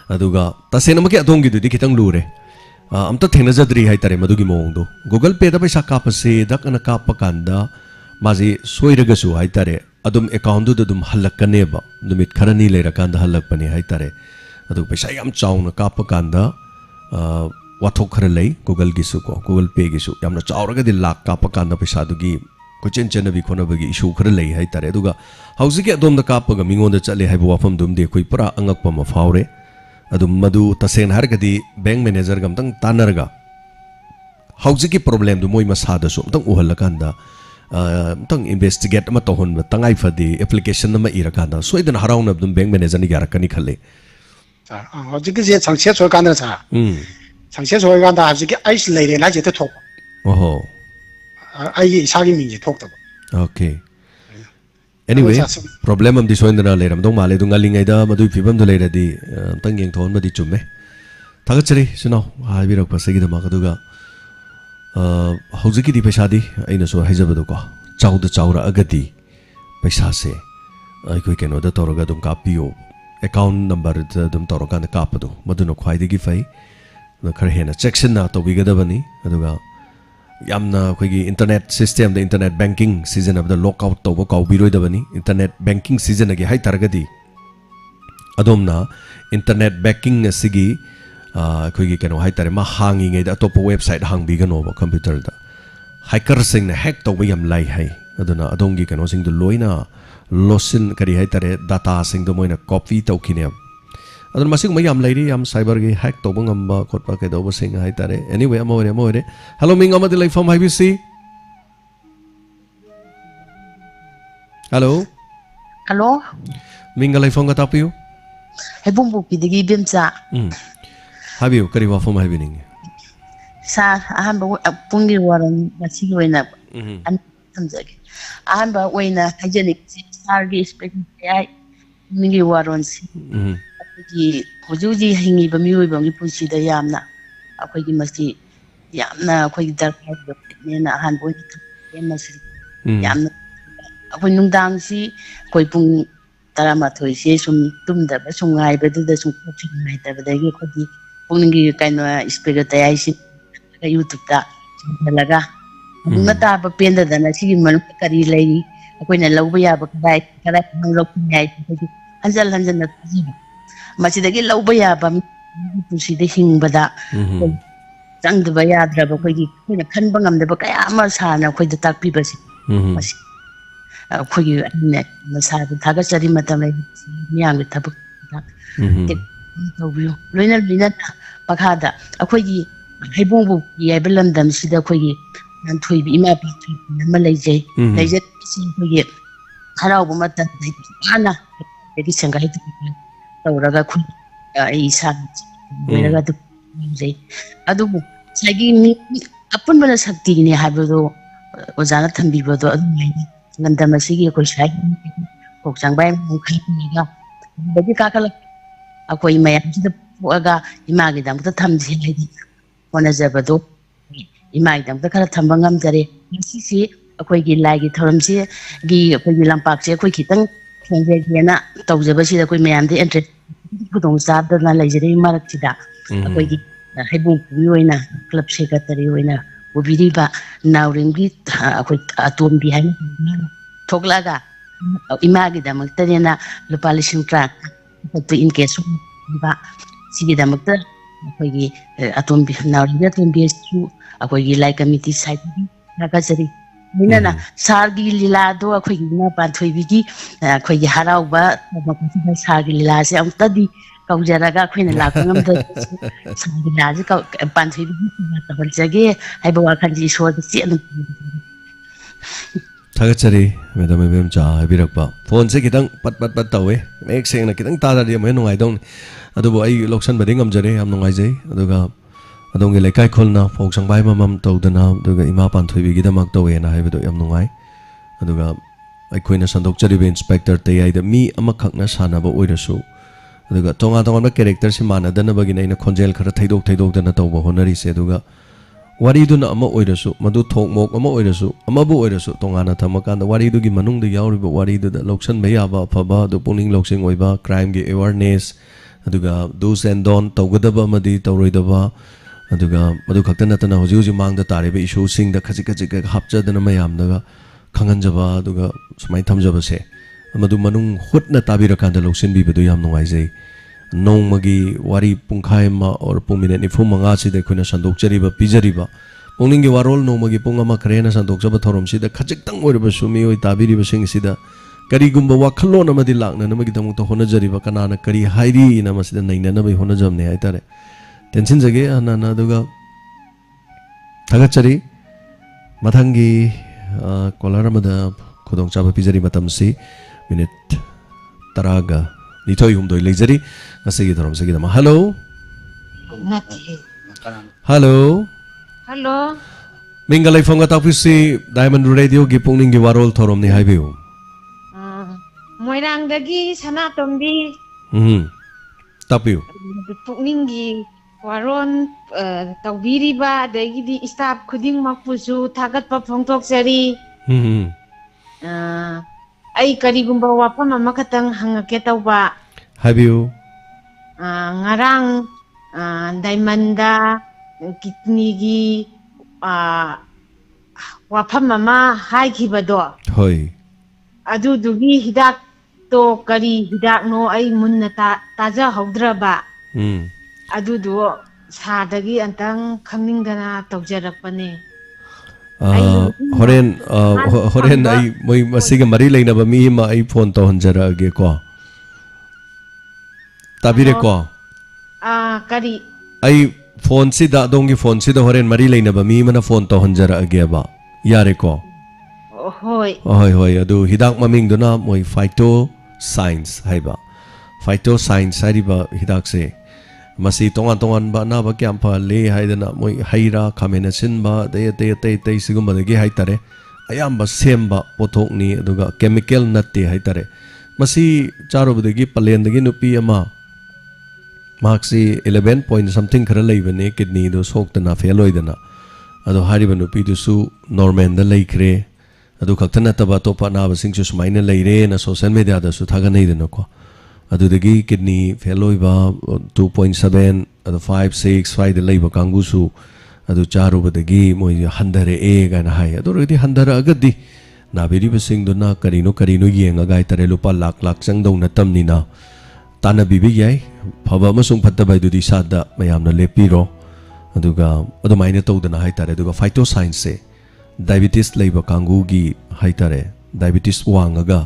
Aduga tasena maki atongi du dikitang lure amta thengnajadri haitare madugi mawongdo Google Pay da paisa kapase dakana kappa kanda maji soiragasu haitare adum account du dum halakkaneba numit kharani leirakanda halakpani haitare adu paisa yam chauna kappa kanda wathok khara lei Google gisu ko Google Pay gisu yamna chauraga di lakh kappa kanda paisa dugi kochen chenabi khonabagi issue khara lei haitare aduga hauziki adom da kappa ga mingonda chale haibu wafam dum de khoi pura angakpa ma faure adum madu tasen hargadi bank manager gam tang tanarga hauziki problem du moi masada so tang uhalakanda tang investigate ma tohon tangai fadi application na ma irakanda so idan harauna dum bank manager ni garakani khalle hojiki je changse so kanda cha changse so kanda hojiki ice leire na je te thok oho ai isagi minje thok ta okay anyway problem am di so indana leram dong male du ngalingai da madu fibam du leira di tang yeng thon ma di chumme thagachari suno haibirak pasagi da ma kaduga hojiki di paisa di aina so haijabado ko chauda chaura agadi paisa se ai koi keno da toroga dum kapio account number dum toroga na kapado maduna khwaidi gi fai na khar hena section na to bigadabani aduga yamna koigi internet system the internet banking season of the lockout to ko biroidabani internet banking season agi hai targadi adomna internet banking asigi koigi keno hai tare ma hangi ngai da top website hang bi gano ba computer da hacker sing na hack to yam lai hai aduna adongi keno sing du loina losin kari hai tare data sing do moina copy to kine adun masing mayam lairi yam cyber gi hack to bangam ba khotpa ke do sing hai tare anyway amore hello ming amadi lai from ibc hello ming lai from ga tapiu hai bumbu pidigi bimcha habiu kari wa from habining sa ahamba pungi waran masi oina an samjage ahamba oina hygienic sargi spec ai mingi waron si ki hojuji hingi ba mioi ba ngi punsi da yamna akhoi gi masi yamna akhoi gi darkar da ne na han boi masi yamna akhoi nungdang si koi pung taramathoi se sum tumda ba sungai ba da sum kochi ngai da ba gi khodi pungi kaino speaker ta ai si YouTube ta laga na ta ba penda da na si man kari lai akhoi na lauba ya ba kai kara nang lok nyai hanjal na ji masidagi lauba ya ba pusi de hingbada changdba yadra ba khoi gi khoi khan ba ngam de ba kaya ma sa na khoi da tak pi ba si masi khoi gi ne masa da thaga chari matam lai miyang gi thabuk te to biu loina pakha da akhoi gi haibong bu yai belam dam si da khoi gi nan thui bi ima pa thui ma lai jai si khoi gi harau bu mata hana de sanga hi tauraga khu ai sa beraga du jai adu sagi ni apun bana sakti ni habado ojana thambi bodo adu mai nganda masigi ko sai ko changbai mu khai ni ga bagi ka kala akoi mayam ji da poaga imagi dam ta thamji ledi ona jabado imagi dam ta kala thamba ngam jare si akoi gi lagi thoram si gi akoi gi lampak se akoi khitang khengje gena tawjaba si da koi mayam de entre pudong sa da na lejere marak chida akoi gi haibung pi oina club secretary oina ubiriba nauringi akoi atom bi haina thoklaga imagi da makta na lupa lising tra to in case ba sigi da makta akoi gi atom bi nauringi atom bi su akoi gi like committee site ka jari minana sargi lila do akoi gi na pa thoi bi gi akoi gi harau ba ma sargi lila se amta di kaujaraga khoina lakangam da sangila ji ka panthi bi ta barjage ai bawa khanji so da chi an thagachari madam mem cha birakpa phone se kitang pat tawe mek seng na kitang ta da di mai nongai dong adubo ai loksan bading am jare am nongai jai aduga adongi lekai kholna phok sangbai mamam tawdana aduga ima pan thoi bi gidamak tawe na haibedo yam nongai aduga ai khoina sandok chari be inspector te ai da mi amakhakna sana ba oirasu aduga tonga character si manadana bagina ina khonjel khara thaidok dana tawba honari se aduga wari du na ama oirasu madu thok mok ama oirasu ama bu oirasu tonga na thamakanda wari du gi manung du yauri ba wari du da loksan baya ba phaba du puning loksing oiba crime gi awareness aduga do's and don't tawgadaba amadi tawroidaba aduga madu khakta natana hoji hoji mangda tareba issue sing da khajik khajik hapchadana mayam daga khanganjaba aduga sumai thamjaba se madu manung hutna tabirakanda loksin bi bedu yam nungai jai nongmagi wari pungkhai ma or pungminute ni fumanga si de khuna sandok chariba pijariba pungningi warol nongmagi pungama khrena sandok jaba thorom si da khajik tang oiba sumi oi tabiriba sing si da kari gumba wakhalon amadi lakna namagi tamuk to hona jariba kanana kari hairi ina masida naina na bai hona jamne ai tare tension jage anana aduga thagachari mathangi kolar amada khudong chaba pijari matam si minute taraga nithoi humdoi leijari ngasigi thorom sagi dama hello hello hello mingalai fonga tapisi diamond radio gi pungning gi warol thorom ni haibiu moirangdagi sanatombi tapiu pukningi waron taubiriba adagidi staff khudingmakpusu thagatpa phongtokjari ai karigumba wafam amakatang hangake tauba haibiu ngarang diamanda kidney wafam ama haikibado hoi adudugi hidak to kari hidak no ai munna taja haudraba adudu sadagi antang khangningdana tawjarakpane horen horen ai moi masiga mari leinaba mi ma ai phone to hanjara age ko tabire ko kari ai phone si da dongi phone si da horen mari leinaba mi mana phone to hanjara age ba yare ko hoi hoi adu hidak maming duna moi phyto science haiba phyto science hariba hidak se masi tongan tongan ba na ba kyam pha le haidana moi haira khamena sin ba de te sigum ba ge haitare ayam ba semba pothok ni aduga chemical natte haitare masi charo budagi palen dagi nupi ama marksi 11 point something khara leibane kidney do soktana fail oidana ado hariba nupi du su normal da leikre adu khakthana taba topa na ba sing chu sumaina leire na social media da su thaga nei dena ko adu dagi kidney fail oiba 2.7 adu 5 6 5 de leiba kangu su adu charu badagi moi handare e ga na hai adu rodi handara agadi na beri ba sing do na karino yenga gai tare lupa lak lak chang dong na tam ni na tana bibi yai phaba masung phatta bai du di sada mayam na lepiro aduga adu maina to dana hai tare aduga phyto science se diabetes leiba kangu gi haitare diabetes wangaga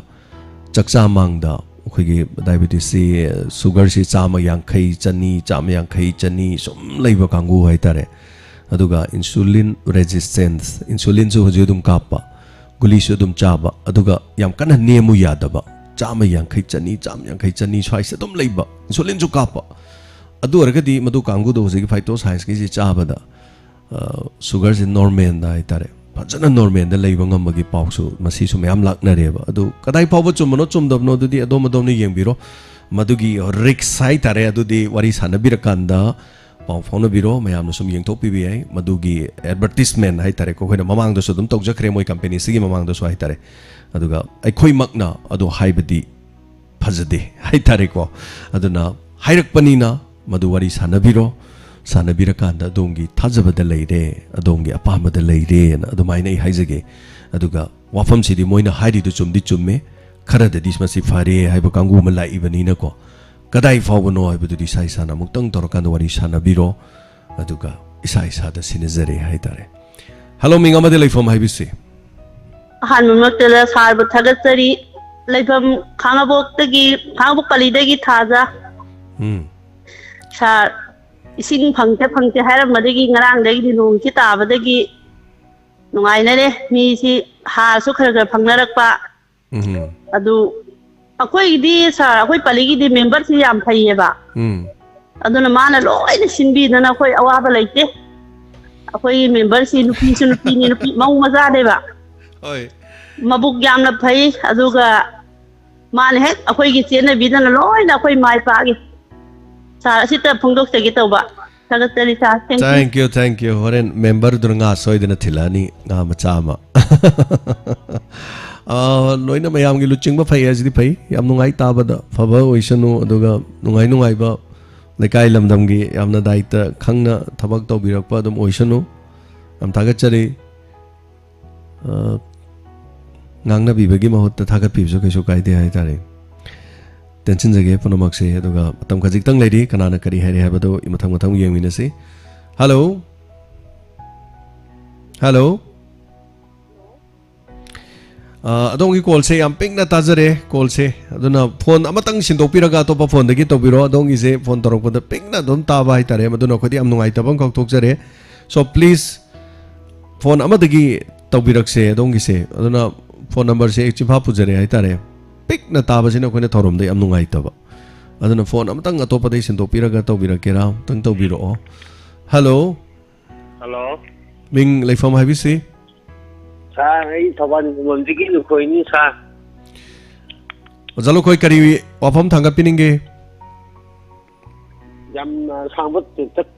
chakcha mangda khoi diabetes si sugar si chama yankhai chani sum leiba kangu haitare aduga insulin resistance insulin su hoje dum kapa guli su dum chaba aduga yam kana nemu yadaba chama yankhai chani swai se dum leiba insulin su kapa adu argadi madu kangu do hoje phyto science ki si chaba da sugar is normal da haitare fajana normal da leiba ngamagi pausu masi su mayam laknareba adu kadai pawba chumno chumdabno dudi adom ni yengbiro madugi risk sai tare adudi wari sanabirakanda paw phone biro mayam no sum yengtok pibi ai madugi advertisement hai tare ko khoina mamang do sudum tokjakre moi company sigi mamang do so hai tare aduga ai khoi makna adu haibadi phajade hai tare ko aduna hairakpanina madu wari sanabiro sanabirakanda adongi thajabada leire adongi apamada leire na adumaina haijage aduga wafam sidi moina hairi du chumdi chumme khara da dismasi fare haiba kangu malai ibani na ko kadai fawno haiba du sai sana muktang torkan wari sanabiro aduga isa da sinazare haitare hello minga made leifam haibisi hanumotela sarba thagatari leifam khangabok palidagi thaja sar ising phangte hairammadagi ngarangdagi nongki tabadagi nungainare mi si ha su khara phangnarakpa adu akoi di sar akoi paligi di member si yam phaieba aduna mana loina sinbi dana akoi awaba leite akoi member si nupi ni nupi mau maza deba oi mabuk yamna phai aduga mana hek akoi gi chena bidana loina akoi mai paagi sa sita phongdok segi tawba sagatari sa thank you horen member duranga soidana thilani nga machama loina mayam gi luching ba phai ajdi phai yam nungai tabada phaba oisanu aduga nungai ba lekai lamdamgi yamna daita khangna thabak tawbirakpa adum oisanu am thagachari ngangna bibagi mahutta thagat pibsu kaisu kaide hai tare tension jage punamak se aduga matam khajik tang lady kanana kari hari habado imathang mathang yengminasi hello hello adongi call se yam ping na tajare call se aduna phone amatang sindopiraga topa phone dagi tobiro adongi se phone torokpada ping na dom ta bai tare maduna khodi am nungai tabang kok thokjare so please phone amadagi tawbirak se adongi se aduna phone number se chifa pujare hai tare ping na ta basina khone thorom dai am nungai taba aduna phone amatang atopa dai sindopiraga tawbirakera tang tawbiro hello hello ming leifam habisi sa ai thawan ngomdigi lukoi ni sa ojalo koi kari wafam thanga pininge jam sangbat tet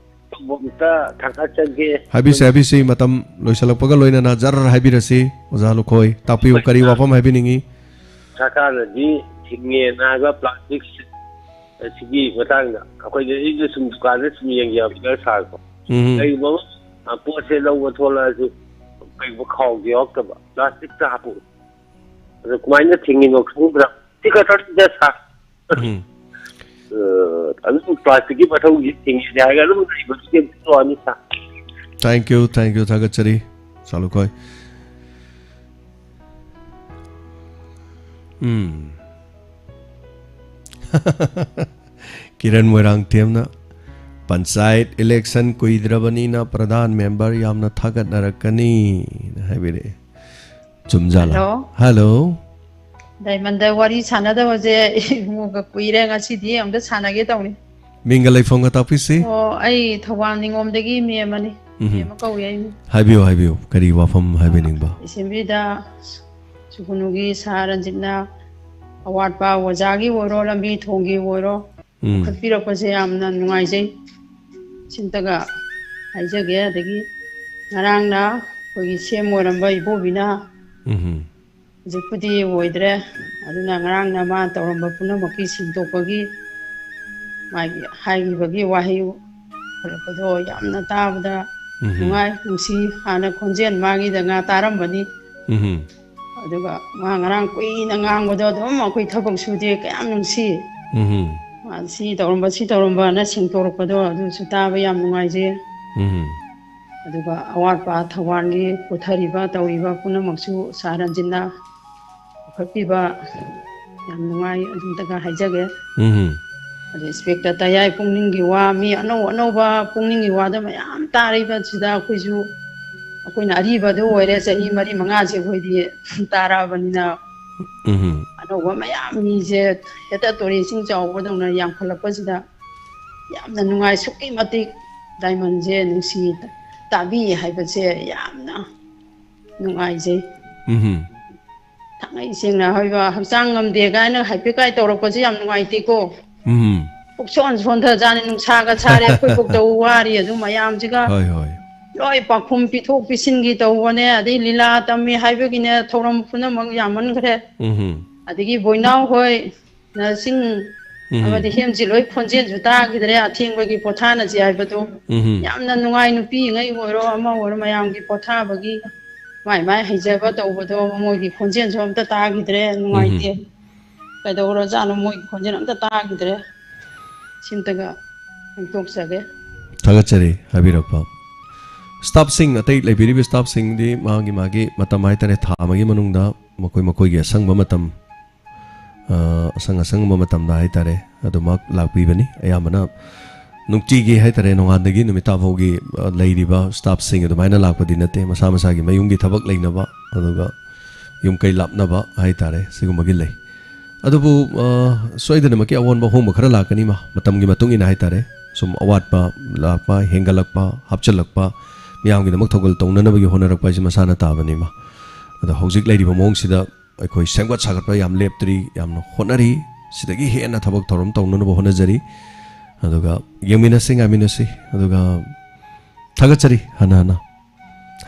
bomta thanga chage habisi matam loisalakpaga loina na jar habirasi ojalo koi tapiu kari wafam habiningi sakana di thingge na ga plastic sigi matang na akoi de sum dukan sum yang ya ga sa ko ai bo po se lo wa thola su kai bo khau ge ok ba plastic ta hapu ro kumai na thingi no khubra tika tar ja sa anu plastic ki bathau gi thingi ja ga lu ni bo ke to ani sa thank you thagachari salu koi kiran moirang tiamna Panchayat election kuidrabanina pradhan member yamna thagat narakani habire chumjala hello Diamond wari sanada waje muga kuire ngasi di amda sanage tawni mingalai fonga tapisi oh ai thawang ningom dagi me mani me ma kaw yai habio kari wafam habiningba isimbida chukunugi saranjitna award pa wajagi woro lambi thongi woro khapira pase amna nungai jai sintaga haijage adagi ngarangna kogi semoramba ibobina jepudi oidre aduna ngarangna ma tawramba punamaki sindokagi magi haigibagi wahi khalapodo yamna tabada nungai nusi hana khonjen magi da nga tarambani aduga ma ngarang kuina ngangbodo dum akoi thabak sude kayam nungsi si tawramba na singtorokpado adu sutaba yam nungaije aduga awar pa thawani puthariba tawriba punamaksu saranjinna khappiba yam nungai aduntaga haijage adu inspector tayai pungningi wa mi anova pungningi wa da mayam tariba sida khoisu akoina ariba do oire sahi mari manga je khoidi tarabanina anova mayam ni je heta tori sing chawbodona yang khalapasida yamna nungai suki matik diamond je nungsi tabi haibase yamna nungai je thangai singna hoiba hamsang ngamde gaina haipe kai tawrapase yam nungai tiko pukson sontha jani nungsa ga chare khoi puk to wari adu mayam jiga hoi loi pakhum pithok pisingi tawone adi lila tammi haibegine thoram punamang yaman khre adigi boinau hoi na sing amadi hemji loi khonjen juta gidre athingbagi pothana ji haibadu yamna nungai nupi ngai oiro ama oiro mayam gi potha bagi mai haijaba tawbodo mogi khonjen somta ta gidre nungai te kaidoro janu mogi khonjen amta ta gidre sintaga tok sage thagachari habirakpa staff sing atai laibiri staff sing di magi matam ai tare tha magi manungda makoi gi sangba matam asang matam da hai tare adumak lakpi bani ayamana nukti gi hai tare nongandagi numita bhogi lairiba staff sing adumaina lakpadi nate masa gi mayung gi thabak leinaba aduga yum kai lapnaba hai tare sigumagi lei adubu soidana maki awon ba hom khara lakani ma matam gi matung ina hai tare sum awat pa lakpa hengalakpa hapchalakpa miyam gi namak thogol tongnana bagi honarakpa ji masana tabani ma adu hojik lairiba mong sida akhoi sengwat sagatpa yam leptri yam honari sidagi hena thabak thorom tongnana bo honajari aduga yeminasi ngaminasi aduga thagachari hana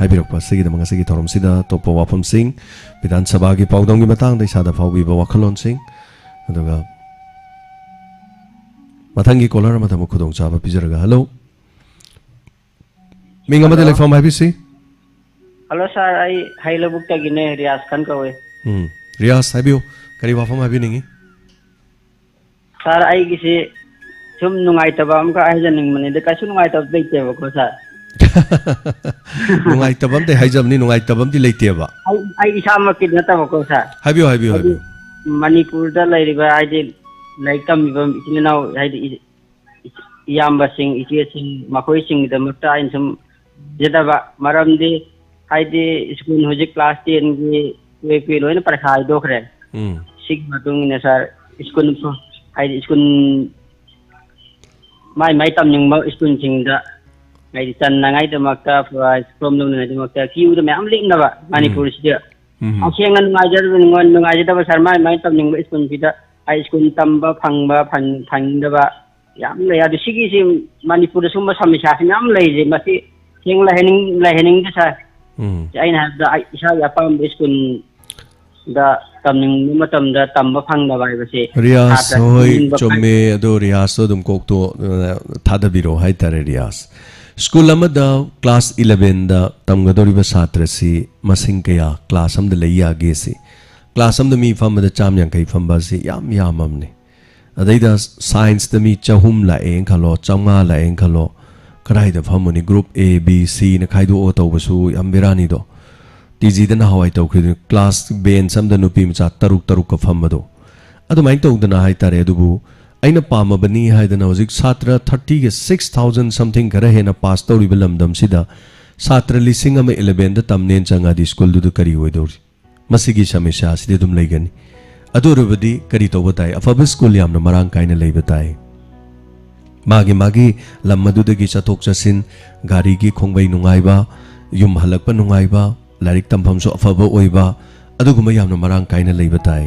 haibirokpa sigi damanga sigi thorom sida topo wafam sing Vidhan Sabha gi paudong gi matang dai sada phaubi ba wakhalon sing aduga Mathangi caller amata mo khudong chaba pijaraga. Hello. Minga made lefam habisi. Hello sir, I haila bukta gine Riyas Khan kawe. Riyas habiyo kari wafam habi ningi. Sir, I gisi sum nungai taba amka ahijan ning mani de kasu nungai tab leite ba ko sir. Nungai tabam te hajam ni nungai tabam ti leite ba. I isa makit na taba ko sir. Habiyo habiyo habiyo. Manipur da lairiba aidi like tamibam itinau aidi iyamba sing itie sing makoi sing da mutta in sum jedaba maramdi aidi school hojik class 10 gi we loina parkhai dokhre sig matung ne sir school aidi school mai tamning ma school sing da aidi tan nangai da makta from no ne da makta kiu da mam ling na ba Manipur sia Asengan ngajar ngon ngajar da sar mai tamning ma school pida ai school tamba phangba phangda ba yam le ya sigi sim Manipur sum ma samisa yam le je masi thing la hening da sa ai na da isa ya pam school da tamning matam da tamba phangda ba ba se Riyas hoi chomme ado Riyas dum kok to thada biro hai tare Riyas School amada class 11 da tamgadori ba satra si masing kaya class am da leya ge si class am da mi fam da cham yang kai fam ba si yam amne adai da science da mi chahum la eng khalo chamnga la eng khalo karai da famuni group A B C na khai do o to ba su yam berani do TG da na hawai to khid class ben sam da nupi ma taruk ka fam do adu mai to da na hai tare du aina pama bani haidana hojik satra 36,000 something gara hena pass tawri belamdam sida satra lising ama 11 da tamnen changa di school du kari hoidori masigi samesya sidi dum leigani adurubadi kari to batai afabe school yamna marang kaina lei batai magi lamadu dagi chathok chasin gari gi khongbai nungai ba yum halak pa nungai ba larik tampham so afabe oiba aduguma yamna marang kaina lei batai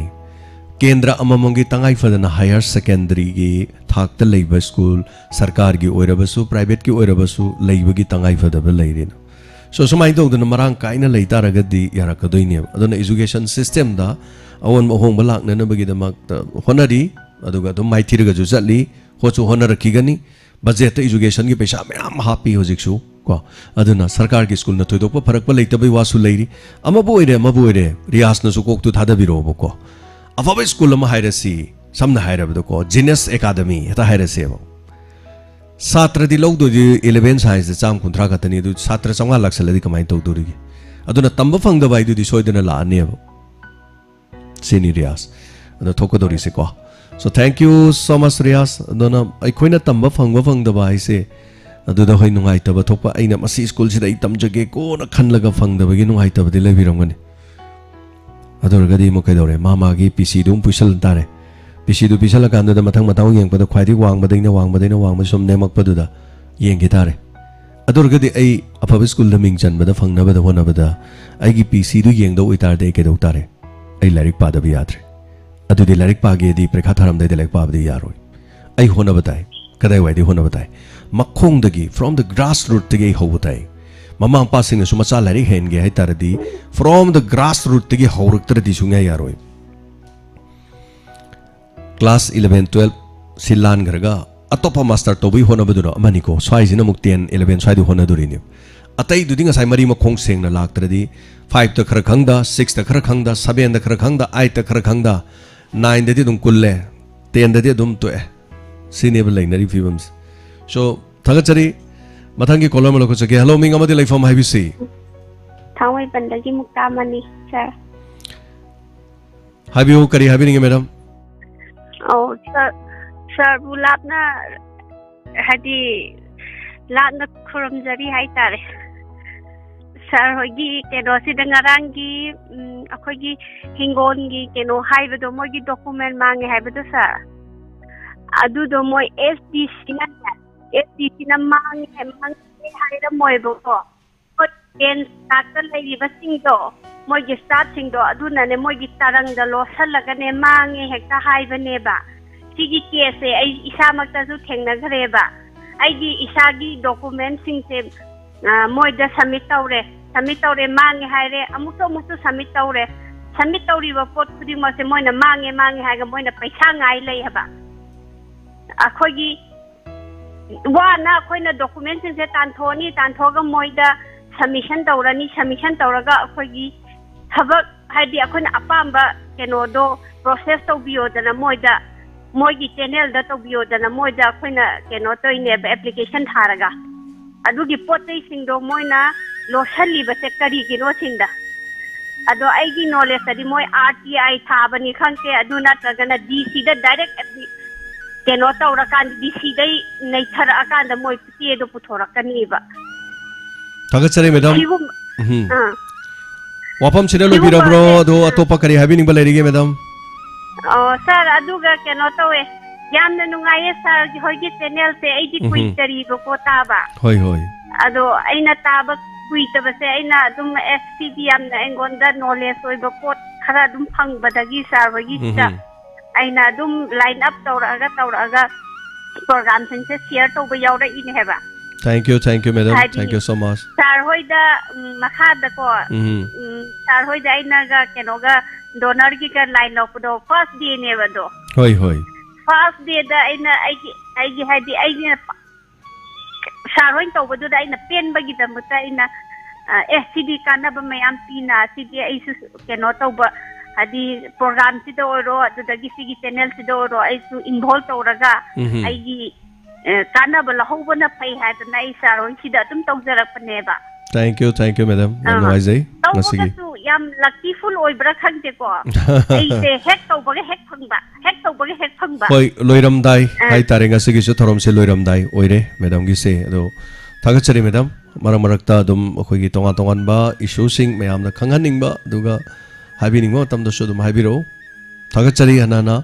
Kendra amamongi tangai fadana higher secondary gi thakta leiba school sarkar gi oirabasu private gi oirabasu leiba gi tangai fadaba leirin so somai dogdana marang kaina leitaragadi yarakadoine adona education system da awon mohong balak na bagi damak honari aduga dum mai thiraga ju chatli hochu honarakigani budget education gi paisa mayam happy hojiksu ko aduna sarkar gi school na thoidokpa pharakpa leitabai wasu leiri amabu oire Riyas na su koktu thadabiro boko Afaba school ama hairasi samna hairabdo ko Genius Academy eta hairasi ba Satra di logdo di 11 science cham kuntra katani du satra changa laksaladi kamai to durigi aduna tamba phangda bai du di soidana la ane ba Seni Riyas aduna thokodori se ko so thank you so much Riyas aduna aikoina tamba phangda bai se aduna hoi nungai taba thokpa aina masi school sida itam jage ko na khanlaga phangda bagi nungai taba di lebiramgani adorgadi mo kaidore mama gi PC dum puisal tare PC du pisal kan da mathang matau yeng pada khwaidi wang badai som nemak padu da yeng gi tare adorgadi ai aphab school da ming chan bada phangna bada hona bada ai gi PC du yeng do itar de ke do tare ai larik pa da bi yatre adu de larik pa ge di prekha tharam de larik pa bi yaroi ai hona badai kadai wai de hona badai makhong dagi from the grassroots tege ho badai Mama passing a sumacha lari hen ge taradi from the grassroots tigi hauraktra di sunga yaroi class 11 12 silan garga atopa master tobi hona badura maniko swaizina mukten 11 swaidu hona durini atai dudinga sai mari ma khong seng na laktradi 5 ta khara khangda 6 ta khara khangda 7 ta khara khangda 8 ta khara khangda 9 da di dum kulle 10 da di dum to sinable lainari films so thagachari Mathangi column lo ko chake hello minga madi life from IBC Thawai bandagi muktamani sir Habiyo kari habininge madam Oh sir bulapna hadi lapna khuramjari hai tare sir hogi keno sidangarangi akogi hingongi keno haibado mogi document mangi haibado sir adu do moi SDC na SDC na mangi haira moibo ko ken sakta leiba singdo mogi start singdo aduna ne mogi tarang da lo salaga ne mangi hekta haiba ne ba sigi kese ai isa makta su thengna gare ba ai di isagi document sing se moi da submit tawre mangi haire amuto submit tawri ba pot khudi ma se moi na mangi haiga moi na paisa ngai lei haba ꯑꯩꯈꯣꯏꯒꯤ ꯋꯥꯅ ꯑꯩꯈꯣꯏꯅ ꯗꯣꯀꯨꯃꯦꯟꯁꯤꯡꯁꯦ ꯇꯥꯟꯊꯣꯛꯑꯒ ꯃꯣꯏꯗ submission ꯇꯧꯔꯅꯤ submission ꯇꯧꯔꯒ ꯑꯩꯈꯣꯏꯒꯤ ꯊꯕꯛ ꯍꯥꯏꯗꯤ ꯑꯩꯈꯣꯏꯅ ꯑꯄꯥꯝꯕ ꯀꯩꯅꯣꯗꯣ ꯄ꯭ꯔꯣꯁꯦꯁ ꯇꯧꯕꯤꯌꯣꯗꯅ ꯃꯣꯏꯗ ꯃꯣꯏꯒꯤ ꯆꯦꯅꯦꯜꯗ ꯇꯧꯕꯤꯌꯣꯗꯅ ꯃꯣꯏꯗ ꯑꯩꯈꯣꯏꯅ ꯀꯩꯅꯣ ꯇꯧꯏꯅꯦꯕ ꯑꯦꯄ꯭ꯂꯤꯀꯦꯁꯟ ꯊꯥꯔꯒ ꯑꯗꯨꯒꯤ ꯄꯣꯠ ꯆꯩꯁꯤꯡꯗꯣ ꯃꯣꯏꯅ ꯂꯣꯠꯁꯤꯜꯂꯤꯕꯁꯦ ꯀꯔꯤꯒꯤꯅꯣ ꯁꯤꯡꯗ ꯑꯗꯣ ꯑꯩꯒꯤ ꯅꯣꯂꯦꯖꯇꯗꯤ ꯃꯣꯏ RTI ꯊꯥꯕꯅꯤ ꯈꯪꯗꯦ ꯑꯗꯨ ꯅꯠꯇ꯭ꯔꯒꯅ DCꯗ ꯗꯥꯏꯔꯦꯛ ꯀꯩꯅꯣ ꯇꯧꯔꯀꯥꯟꯗ DCꯗꯩ ꯅꯩꯊꯔꯛꯑꯀꯥꯟꯗ ꯃꯣꯏ ꯆꯦꯗꯣ ꯄꯨꯊꯣꯔꯛꯀꯅꯤꯕ ꯊꯥꯒꯠꯆꯔꯤ ꯃꯦꯗꯥꯝ ꯋꯥꯐꯝꯁꯤꯗ ꯂꯣꯏꯕꯤꯔꯕ꯭ꯔꯣ ꯑꯗꯣ ꯑꯇꯣꯞꯄ ꯀꯔꯤ ꯍꯥꯏꯕꯤꯅꯤꯡꯕ ꯂꯩꯔꯤꯒꯦ ꯃꯦꯗꯥꯝ ꯁꯥꯔ ꯑꯗꯨꯒ ꯀꯩꯅꯣ ꯇꯧꯋꯦ ꯌꯥꯝꯅ ꯅꯨꯡꯉꯥꯏꯌꯦ ꯁꯥꯔ ꯍꯣꯏꯒꯤ ꯆꯦꯅꯦꯜꯁꯦ ꯑꯩꯗꯤ ꯀꯨꯏꯗꯔꯤꯕꯀꯣ ꯇꯥꯕ ꯍꯣꯏ ꯍꯣꯏ ꯑꯗꯣ ꯑꯩꯅ ꯇꯥꯕ ꯀꯨꯏꯗꯕꯁꯦ ꯑꯩꯅ ꯑꯗꯨꯝ SPD ꯌꯥꯝꯅ ꯑꯩꯉꯣꯟꯗ ꯅꯣꯂꯦꯖ ꯑꯣꯏꯕ ꯄꯣꯠ ꯈꯔ ꯑꯗꯨꯝ ꯐꯪꯕꯗꯒꯤ ꯁꯥꯔ ꯍꯣꯏꯒꯤꯁꯤꯗ ꯑꯩꯅ ꯑꯗꯨꯝ ꯂꯥꯏꯟ ꯑꯞ ꯇꯧꯔꯛꯑꯒ ꯄ꯭ꯔꯣꯒ꯭ꯔꯥꯝꯁꯤꯡꯁꯦ ꯁꯤꯌꯔ ꯇꯧꯕ ꯌꯥꯎꯔꯛꯏꯅꯦ ꯍꯥꯏꯕ Thank you, madam. Thank you so much. Sir, hoida makada ko. Sir, hoida ainaga kenoga donor ki ka line up do first day ne wado. Hoi hoi. First day da aina aigi hadi aina sir hoin to wado da aina pen bagi da muta aina SCD kana ba mayam pina CD aisu keno to ba hadi program si do ro adu dagi sigi channel si do ro aisu involve to raga aigi kana bala hobana pai hadna isa ron sida tum tawjarapneba Thank you, madam. Namnawajai ngasigi yam lucky full oibra khangte ko aise hack tawbage hack phangba hoi loiramdai hai tare ngasigi su thorom se loiramdai oire madam gi se ado thagachari madam marakta dum akhoi gi tongan ba issue sing mayam na khanghaningba duga habiningba tamda su dum habiro thagachari hanana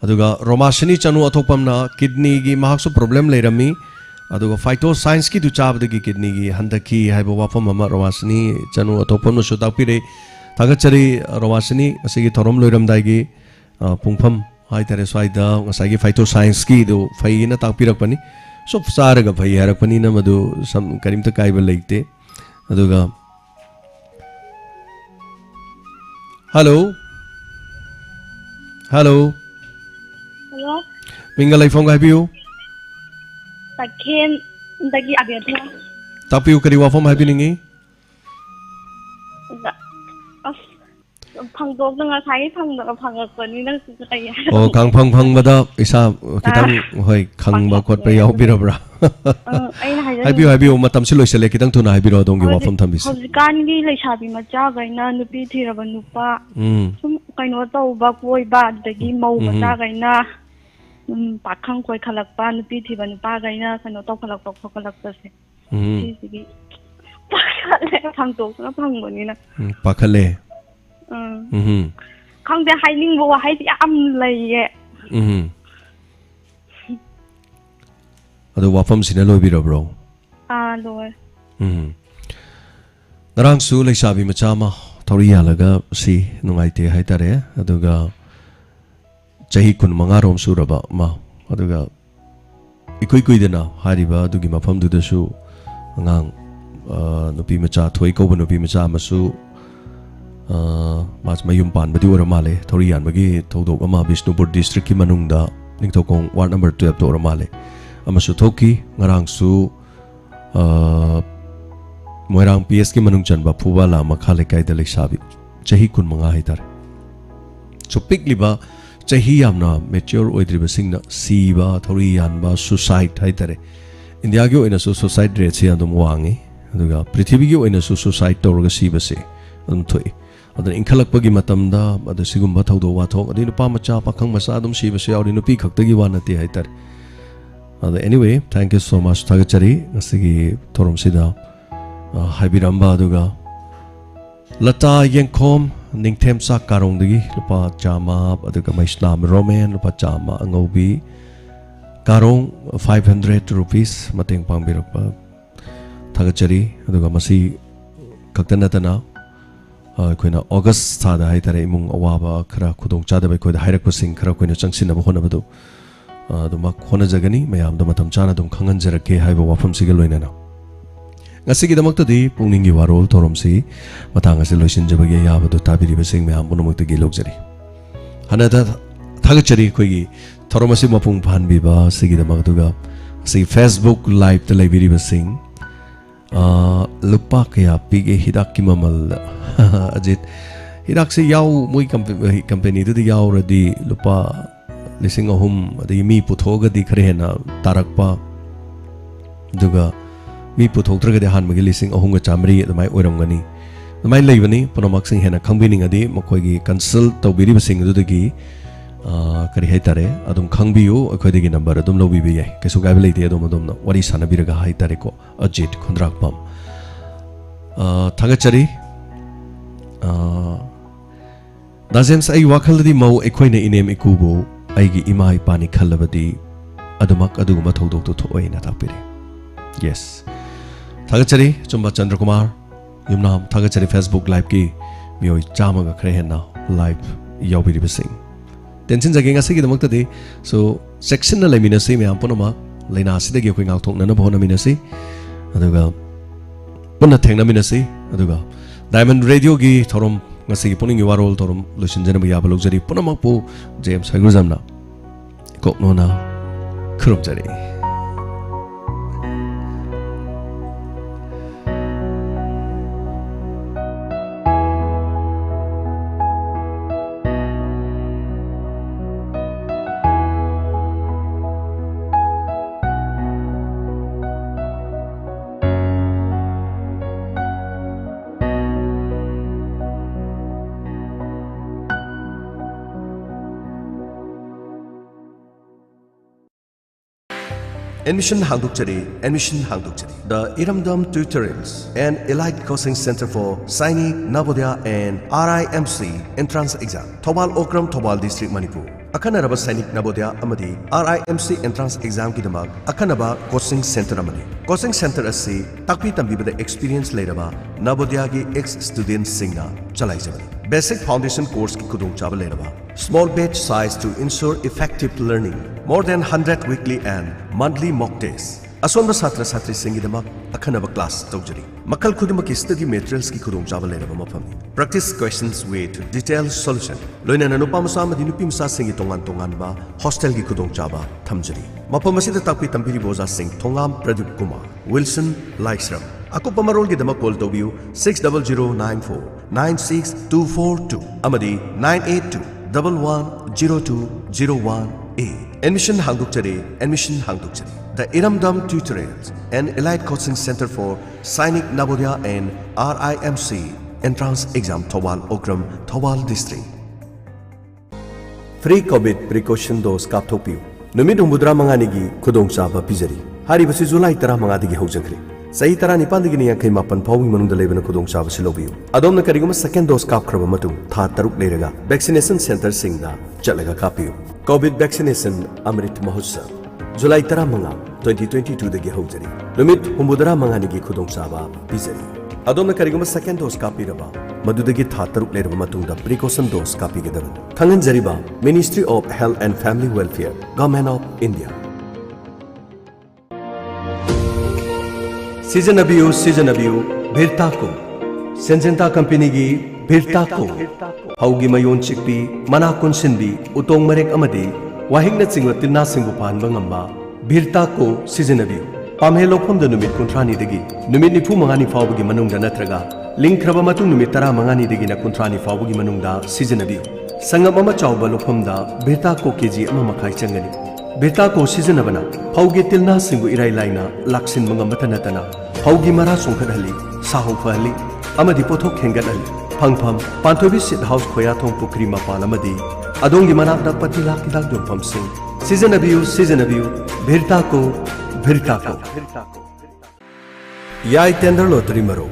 aduga romashini chanu athopamna kidney gi mahaksu problem leirami aduga phyto science ki du chabdagi kidney gi handaki haiba wafam ama romashini chanu athopamna su takpire thagachari romashini asigi thorom loiramdai gi pungpham hai tare swaida ngasai gi phyto science ki du phaina takpirakpani sob saraga phai harakpani na madu sam karimta kaiba leite aduga hello Hello. Minga lifeong habiu. Takhen dagi abedna. Tapi u kari wafam habiningi. Phangdok nga sai phangak pani nang kai. Oh kang phang bada isa kitang hoi khang ba khot pa yaw birabra. Habiu matam si loisele kitang tuna habiro dong gi wafam thambis. Hojikan gi leisabi macha gaina nupi thiraba nupa. Sum kaino tawba koi ba dagi mau macha gaina pakhang koi khalakpa nupi thiba nupa gaina kaino taw khalakpa se. Sigi phangdok na phangmani na. Pakhale. Khangde hainingbo wahai yam laiye. Ado wafam sina loibirabro. Loi. Narang su leisabi machama thoriya laga si nungaite haitare aduga chahi kun mangarom suraba ma aduga ikoi dena hariba adugi mafam du su ngang nupi macha thoi ko nupi macha masu mas mayum pan badi ora male thoriyan bagi thodok ama Bishnupur district ki manungda ningthokong ward number 12 to ora male amasu thoki ngarang su moirang PS ki manung chanba phuba la makhale kai da leisabi chahi kun manga haitar chupik liba chahi yamna mature oidriba singna siba thoriyan ba suicide haitare India gi oina su suicide rate si andum wangi aduga prithvi gi oina su suicide torga siba se adum thoi adan inkhalakpa gi matamda adu sigumba thodo wa thok adi nupa macha pakhang masa adum siba se audi nupi khakta gi wanati haitare anyway thank you so much thagachari ngasigi thorom sida haibiramba aduga lata yengkhom ningthem sa karong dagi lupa chama aduga maislam roman lupa chama angobi karong 500 rupees mateng pangbirakpa thagachari aduga masi kaktanatana koina august thada haitare imung awaba khara khudong chada bai koida hairakpa sing khara koina changsin aba hona badu aduma khona jagani mayam da matam chana dum khangan jarake haiba wafam siga loinana ngasigi damakta di pungningi warol toromsi matang ase loisin jabagi yabadu tabiri besing mayam bunomukta gi logjari hanada थागचरी कोई थोरमसी मपुंग फानबीबा सिगिदमगदुगा सि Facebook live त लाइबिरिबा सिंग लुपा कया पीगे हिदाक की ममल अजित हिदाक से याव मुई company दुदी याव रदी लुपा लिसिंग अहुम अदि मी पुथोगदी खरे हेना तारकपा दुगा मी पुथोक्त्रगदि हानमगे लिसिंग अहुम चामरी अदमाय ओरमगनी अदमाय लेबनी पुनमक सिंग हेना खंबिनिंगदी मखोयगी कंसल्ट तौबिरिबा सिंग दुदगी करी हाइतारे अदुम खंगबियो अखोयदगी नंबर अदुम लौबिबे याय केसु गायब लेते अदुम अदुमना वारी सानबिरगा हाइतारे को अजित खुंद्राकपम थागचरी दाजेम्स आई वाखलदी मौ एखोयने इनेम इकुबो आईगी इमा इपानी खल्लबदी अदुमक अदुगुमा थौदोक तो ओइना तापिरे यस थागचरी चुम्बा चंद्र कुमार युमनाम थागचरी फेसबुक लाइव की मियोय चामगा खरे हेना लाइव यावबिरिबे सिंग टेंशन जगेंगा से गिदमक्तदि सो सेक्शन न लेमिनसी म्याम पुनमा लेना सिदगी अखोय ngaukthokna बोहनमिनसी अदुगा पुनः थेंगनमिनसी अदुगा डायमंड रेडियो की थोरम ngasi पुनिंग वारोल थोरम लुसिनजन याब लोगजरी पुनमकपु जेम्स हाइग्रुजमना कोकनोना खुरुमजरी Admission Hangdukchari. The Iramdam Tutorials and Elite Coaching Center for Sainik, Navodaya and RIMC Entrance Exam. Thobal Okram, Thobal District, Manipur. Akanaraba Sainik Navodaya Amadi RIMC Entrance Exam Kidamag Akanaba Coaching Center Amadi. Coaching Center asi Takpi Tambibada Experience Leraba Navodaya ki ex-students Singna Chalaijabadi. Basic Foundation Course ki Kudung Chaba Leraba. Small batch size to ensure effective learning. More than 100 weekly and monthly mock tests. Asonba Satra Satri Singidamak Akanaba class Tokjari. Makal Kudumaki study materials ki Kudung Java Leraba Mapami. Practice questions with detailed solution. Loina Nanupamasa Dinupimsa Singi Tongan Tongan Ba Hostel ki Kudung Java Tamjari. Mapamasita Tapi Tampiri Boza Singh Tongam Pradup Kumar Wilson Laiksram. Ako pamarol gidama call to view 60094 96242 Amadi 982 110201A. Admission Hangdukchari. The Iramdam Tutorials and Elite Coaching Center for Sainik, Navodaya and RIMC Entrance Exam Thobal Okram, Thobal District. Free COVID precaution dose kapthopiu. Numit humudra manganigi khudong chaba pijari. Haribasi July 15 hojangri. Sahi tara nipan digi niya kay mapan pawing manungda lebana khudong chaba silobiu. Adom na kariguma second dose kapkraba matung tha taruk leiraga vaccination center singda chalaga kapiu. COVID vaccination Amrit Mahotsav July 15 2022 dagi hojari. Numit humudra manganigi khudong chaba pijari. Adom na kariguma second dose kapiraba madudagi tha taruk leiraba matungda precaution dose kapigedaban. Khangan jariba Ministry of Health and Family Welfare, Government of India. Season Abiu, Birtako. Senjenta Company gi Birtako. Haugi Mayon Chikpi, Manakun Sindi, Utong Marek Amadi, Wahing Natsing Tina Singupan Bangamba, Birtako, Season Abiu. Pamhelo from the Numit Kuntrani digi, Numit Nipu Mangani Faugi Manunga Natraga, Link Rabamatu Numitara Mangani digina Kuntrani Faugi Manunda, Season Abiu. Sangamama Chauba Lopumda, Birtako Kiji Amakai Changani. Birtako season abana, Paugi Tilna Singu Irai Laina, Laksin Mangamatanatana, Paugi Mara Sonkadali, Saho Fali, Amadi Poto Kengadali, Pangpam, Pantobi Sit House Koyatong Pukri Mapalamadi, Adongi Manada Patila Kidak Dumpam Sing, Season Abiu, Birtako. Yai Tender Lottery Maru,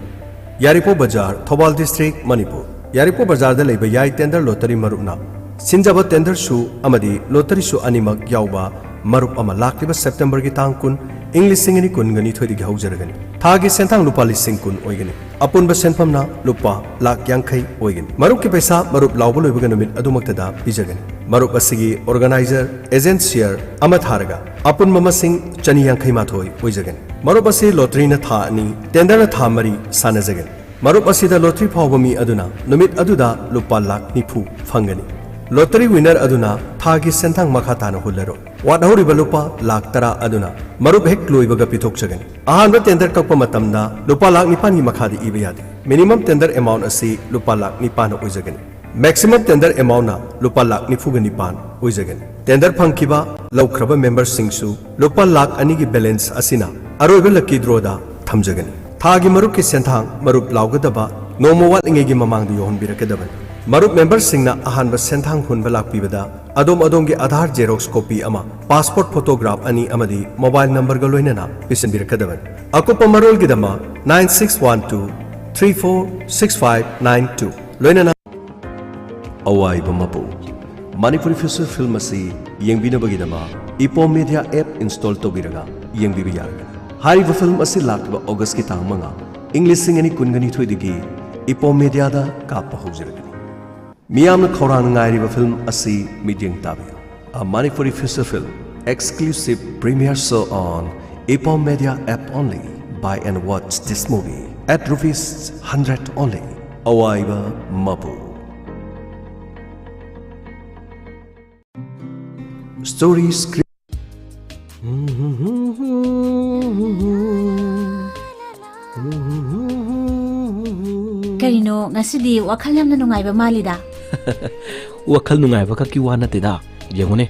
Yaripo Bajar, Thobal District, Manipur. Yaripo Bajar the Labor Yai Tender Lottery Maruna. Sinjaba tender shoe amadi lottery shoe animak yauba marup ama lakliba September ki tangkun English singani kun gani thodi gi haujaragani thagi sentang lupa lising kun oigani apun ba senpamna lupa lak yankai oigani marup ki paisa marup lawbo loibaga numit adumaktada pijagani marup asigi organizer agent share ama tharaga apun mama sing chani yankai mathoi oijagani marup asi lottery na tha ani tender na tha mari sanajagani marup asida lottery phawba mi aduna numit aduda lupa lak nifu phangani lottery winner aduna thagi senthang makha tana hullaro wat horiba lupa lakh tara aduna marup hek loibaga pithok chagani ahanba tender kakpa matamda lupa lakh nipan gi makha di iba yadi minimum tender amount asi lupa lakh nipan oijagani maximum tender amount na lupa lakh nifuga nipan oijagani tender phangkiba laukraba members singsu lupa lakh ani gi balance asina aroiba lucky draw da thamjagani thagi marup ki senthang marup laugadaba nomo wat ingegi mamang di yohon birakadaban marup members singna ahanba senthang hunba lakpibada adom adom gi Aadhaar Xerox copy ama passport photograph ani amadi mobile number ga loinana pisan birakadaban akopa marol gi dama 9612346592 loinana awai bamapu Manipuri feature film asi yengbina bagi dama Ipom Media app install tobiraga yengbibi yarga hariba film asi lakba August ki tang manga English singani kungani thoidigi Ipom Media da kappa hojirga Miyamna khorang ngairiba film asi midyeng tabi a Manipuri feature film exclusive premiere show on Ipom Media app only buy and watch this movie at ₹100 only awaiba mapu story script Karino ngasidi wakhal yamna nungaiba malida wakhal nungaiba ka ki wana te da yengone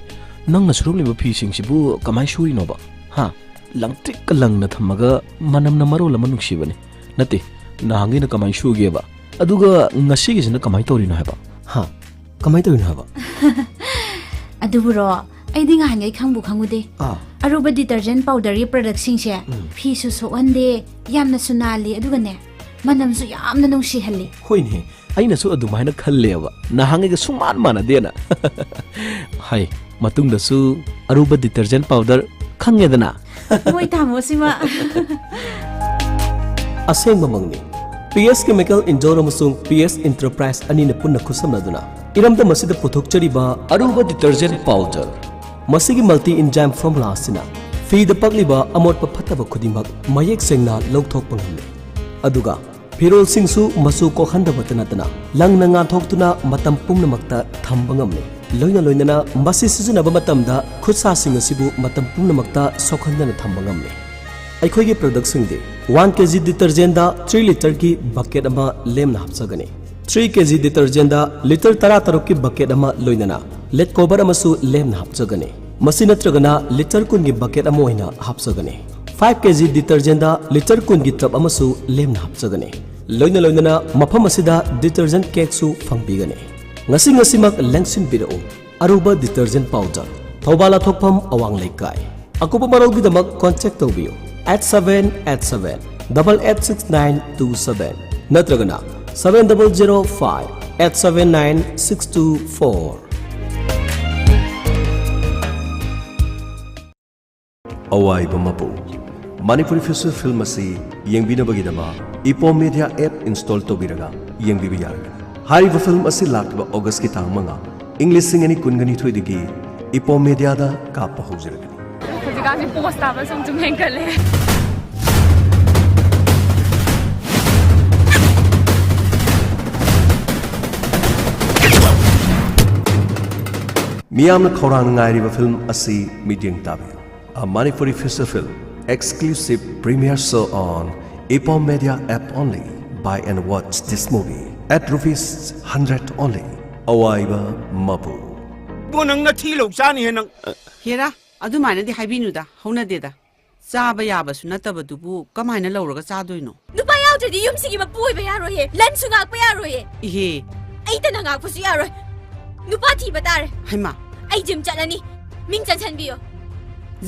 nang na surum liba phi sing sibu kamai shuri no ba ha langtik ka lang na thamaga manam na maro la manuk sibane nate na hangi na kamai shu ge ba aduga ngasi gi sina kamai tori na ba ha kamai tori na ba aduburo aidi nga hangai khangbu khangude aruba detergent powder ri product sing se phi su so ande yamna sunali aduga ne manam su yamna nung shi halli hoine aina su adumaina khalleba na hangai ga suman mana dena hai matung da su aruba detergent powder khangedana moi tamo sima aseng mamangni PS Chemical Indore amasung PS Enterprise ani na punna khusamnaduna iramda masida puthokchariba aruba detergent powder masigi multi enzyme formula asina feed pakliba amot pa phataba khudimak mayek sengna lawthok panghamne aduga pirol singsu masu ko khandabatana langna nga thoktuna matam pumnamakta thambangamne loina loinana masi sijunaba matamda khutsa sing asibu matam pumnamakta sokhandana thambangamne aikhoigi product singde 1 kg detergent da 3 liter ki bucket ama lemna hapsagani 3 kg detergent da liter 13 ki bucket ama loinana let cover amasu lemna hapsagani masi natragana liter kun gi bucket ama oina hapsagani 5 kg detergent da liter kun gi tub amasu lemna hapsagani loina loinana mafam asida detergent cake su fangbigani ngasi ngasimak lengsin biro aruba detergent powder thobala thokpham awang leikai akupa marogi damak contact tobiyo @787-886927 natragana 7005-879-624 awai bamapu Manipuri feature film asi yengbina bagi dama Ipom Media app install tobiraga yengbibi yarga hariba film asi lakba August ki tang manga English singani kungani thoidigi Ipom Media da kappa hojirga Hujikani post aba sum tumhenkale Miyamna khorang ngairiba film asi midyeng tabi a Manipuri feature film exclusive premiere show on Ipom Media app only buy and watch this movie at ₹100 only awaiba mapu nang na thilo chani he nang hera adumana di haibinu da hona de da chaba yaba su nataba dubu kamaina lawraga chadoino nupa yawdri yumsigi mapui ba yaro he lan sunga pa yaro he ihe ai ta nanga pu su yaro nupa thi ba tare haima ai gym chalani ming chan chan biyo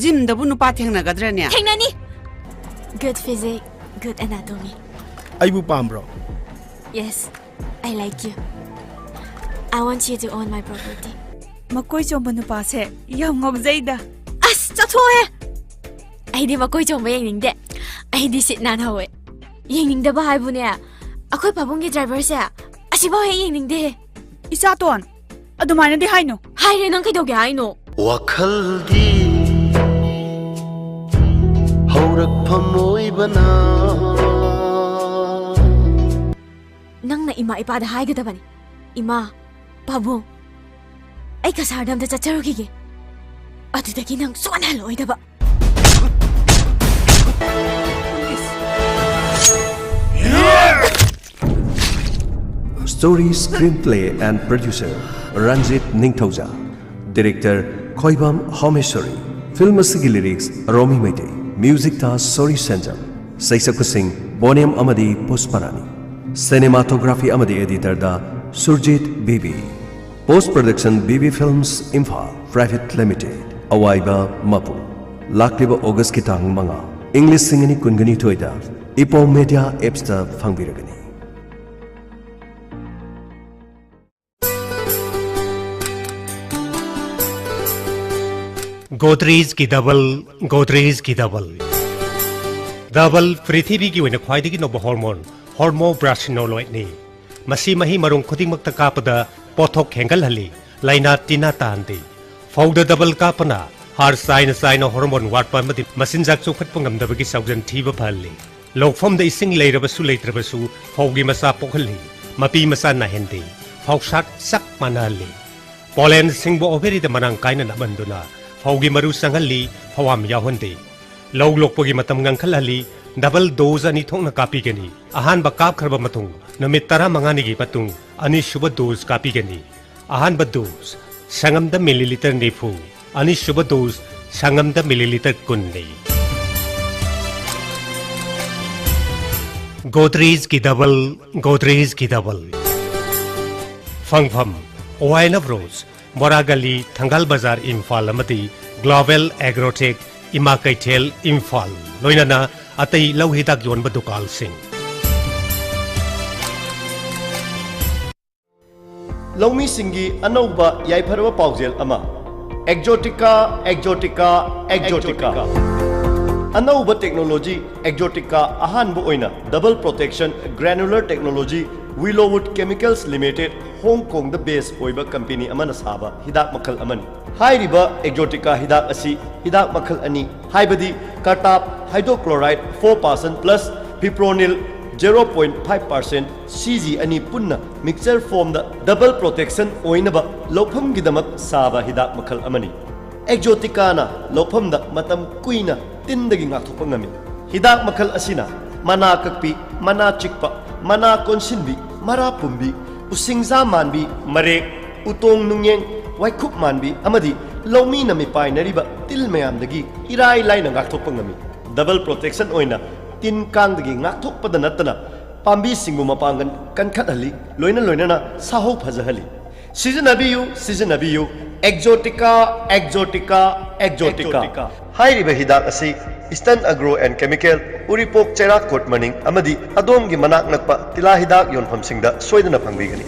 gym da bu nupa thengna gadra ne thengnani good physics good anatomy ai bu pambro yes I like you I want you to own my property makoi chomba nupa se yam ngok zaida as chatho he ai di makoi chomba yeng de ai di sit nan hawe yeng da ba hai bu ne akoi pabung gi driver se asiba he yeng de isa ton adumana di haino hai re nang kai do ge haino wakhal di haurak phamoi bana nang na ima ipa da hai ga da bani ima pabung ai kasar dam da chacharugi adudagi nang suan haloidaba Story, screenplay and producer Ranjit Ningthauja. Director Khoibam Homeshwari. Film asigi lyrics Romi Maite. Music ta Sori Senjam. Saisak Singh Boniam Amadi Pusparani. Cinematography Amadi editor da Surjit Bibi. Post production BB Films Imphal Private Limited. Awaiba Mapu. Lakliba August Kitang Manga. English Singani Kungani Toida. Ipo Media Apps ta Fangbiragani. Godrej की double पृथ्वी की ख्वाई नौब hormone ब्रासिनोलॉइड मसी मही मरुंग खुदिमक कापद पोथोक हेंगलहली लाइना टीना तानदे फौद double कापना हार sign sign hormone वाटपा मसिनजाक चौखटप ngamdabagi साउजन थीब फहली लौफम इसिंग लेरबसु लेत्रबसु फौगी मसा पोखली मपी मसा नाहेंदे फौसाक सक मानहली pollen सिंगबो ओबेरी the Manang काइना नमंदुना फौगी मरु संगली फवाम याहोंदे लौ लोकपगी मतम ngangkhalali double dose अनि थोंना कापीगनी अहान बकाप खरब मतुंग नमित 15 गी पतुंग अनि शुभ डोज कापीगनी अहान डोज संगम द मिलीलीटर नेफु अनि शुभ डोज संगम द मिलीलीटर कुन्नी गोदरेज की डबल फंगफम ओआइनब रोज मोरागली थंगल बाजार इम्फाल अमदी ग्लोबल एग्रोटेक इमा कैथेल इम्फाल लोइनाना अतई लौ हिदाक योनब दुकान सिंह लौमी सिंगी अनौबा याइफरवा पाउजेल अमा एक्जोटिका अनौबा टेक्नोलॉजी एक्जोटिका अहानबो ओइना double protection granular technology Willowood chemicals limited Hong द बेस ओइबा कंपनी अमना साबा हिदाक मखल अमन हाइरिबा एक्जोटिका हिदाक असि हिदाक मखल अनि हाइबदी cartap hydrochloride 4% plus fipronil 0.5% CG अनि पुन्ना मिक्सचर फॉर्म द डबल प्रोटेक्शन ओइनबा लोफम गिदमक साबा हिदाक मखल अमनी एक्जोटिका ना लोफम द मतम कुइना तिंदगी ngathokpa ngami hidak makhal asina mana kakpi mana chikpa mana konsinbi mara pumbi usingza manbi mare utong nungyen waikhup manbi amadi lomi nami painariba til mayam dagi irai lai na ngathokpa ngami double protection oina tin kang dagi ngathokpa da natana pambi singbu mapangan kankhathali loina na saho phajahali seasonabiyu Exotica हाइरिबा हिदाक असि eastern agro and chemical Uripok चेराक कोट मनिंग अमदी अदोम की मनाक नकपा तिला हिदाक योनफम सिंगदा सोइदना फंगबिगनी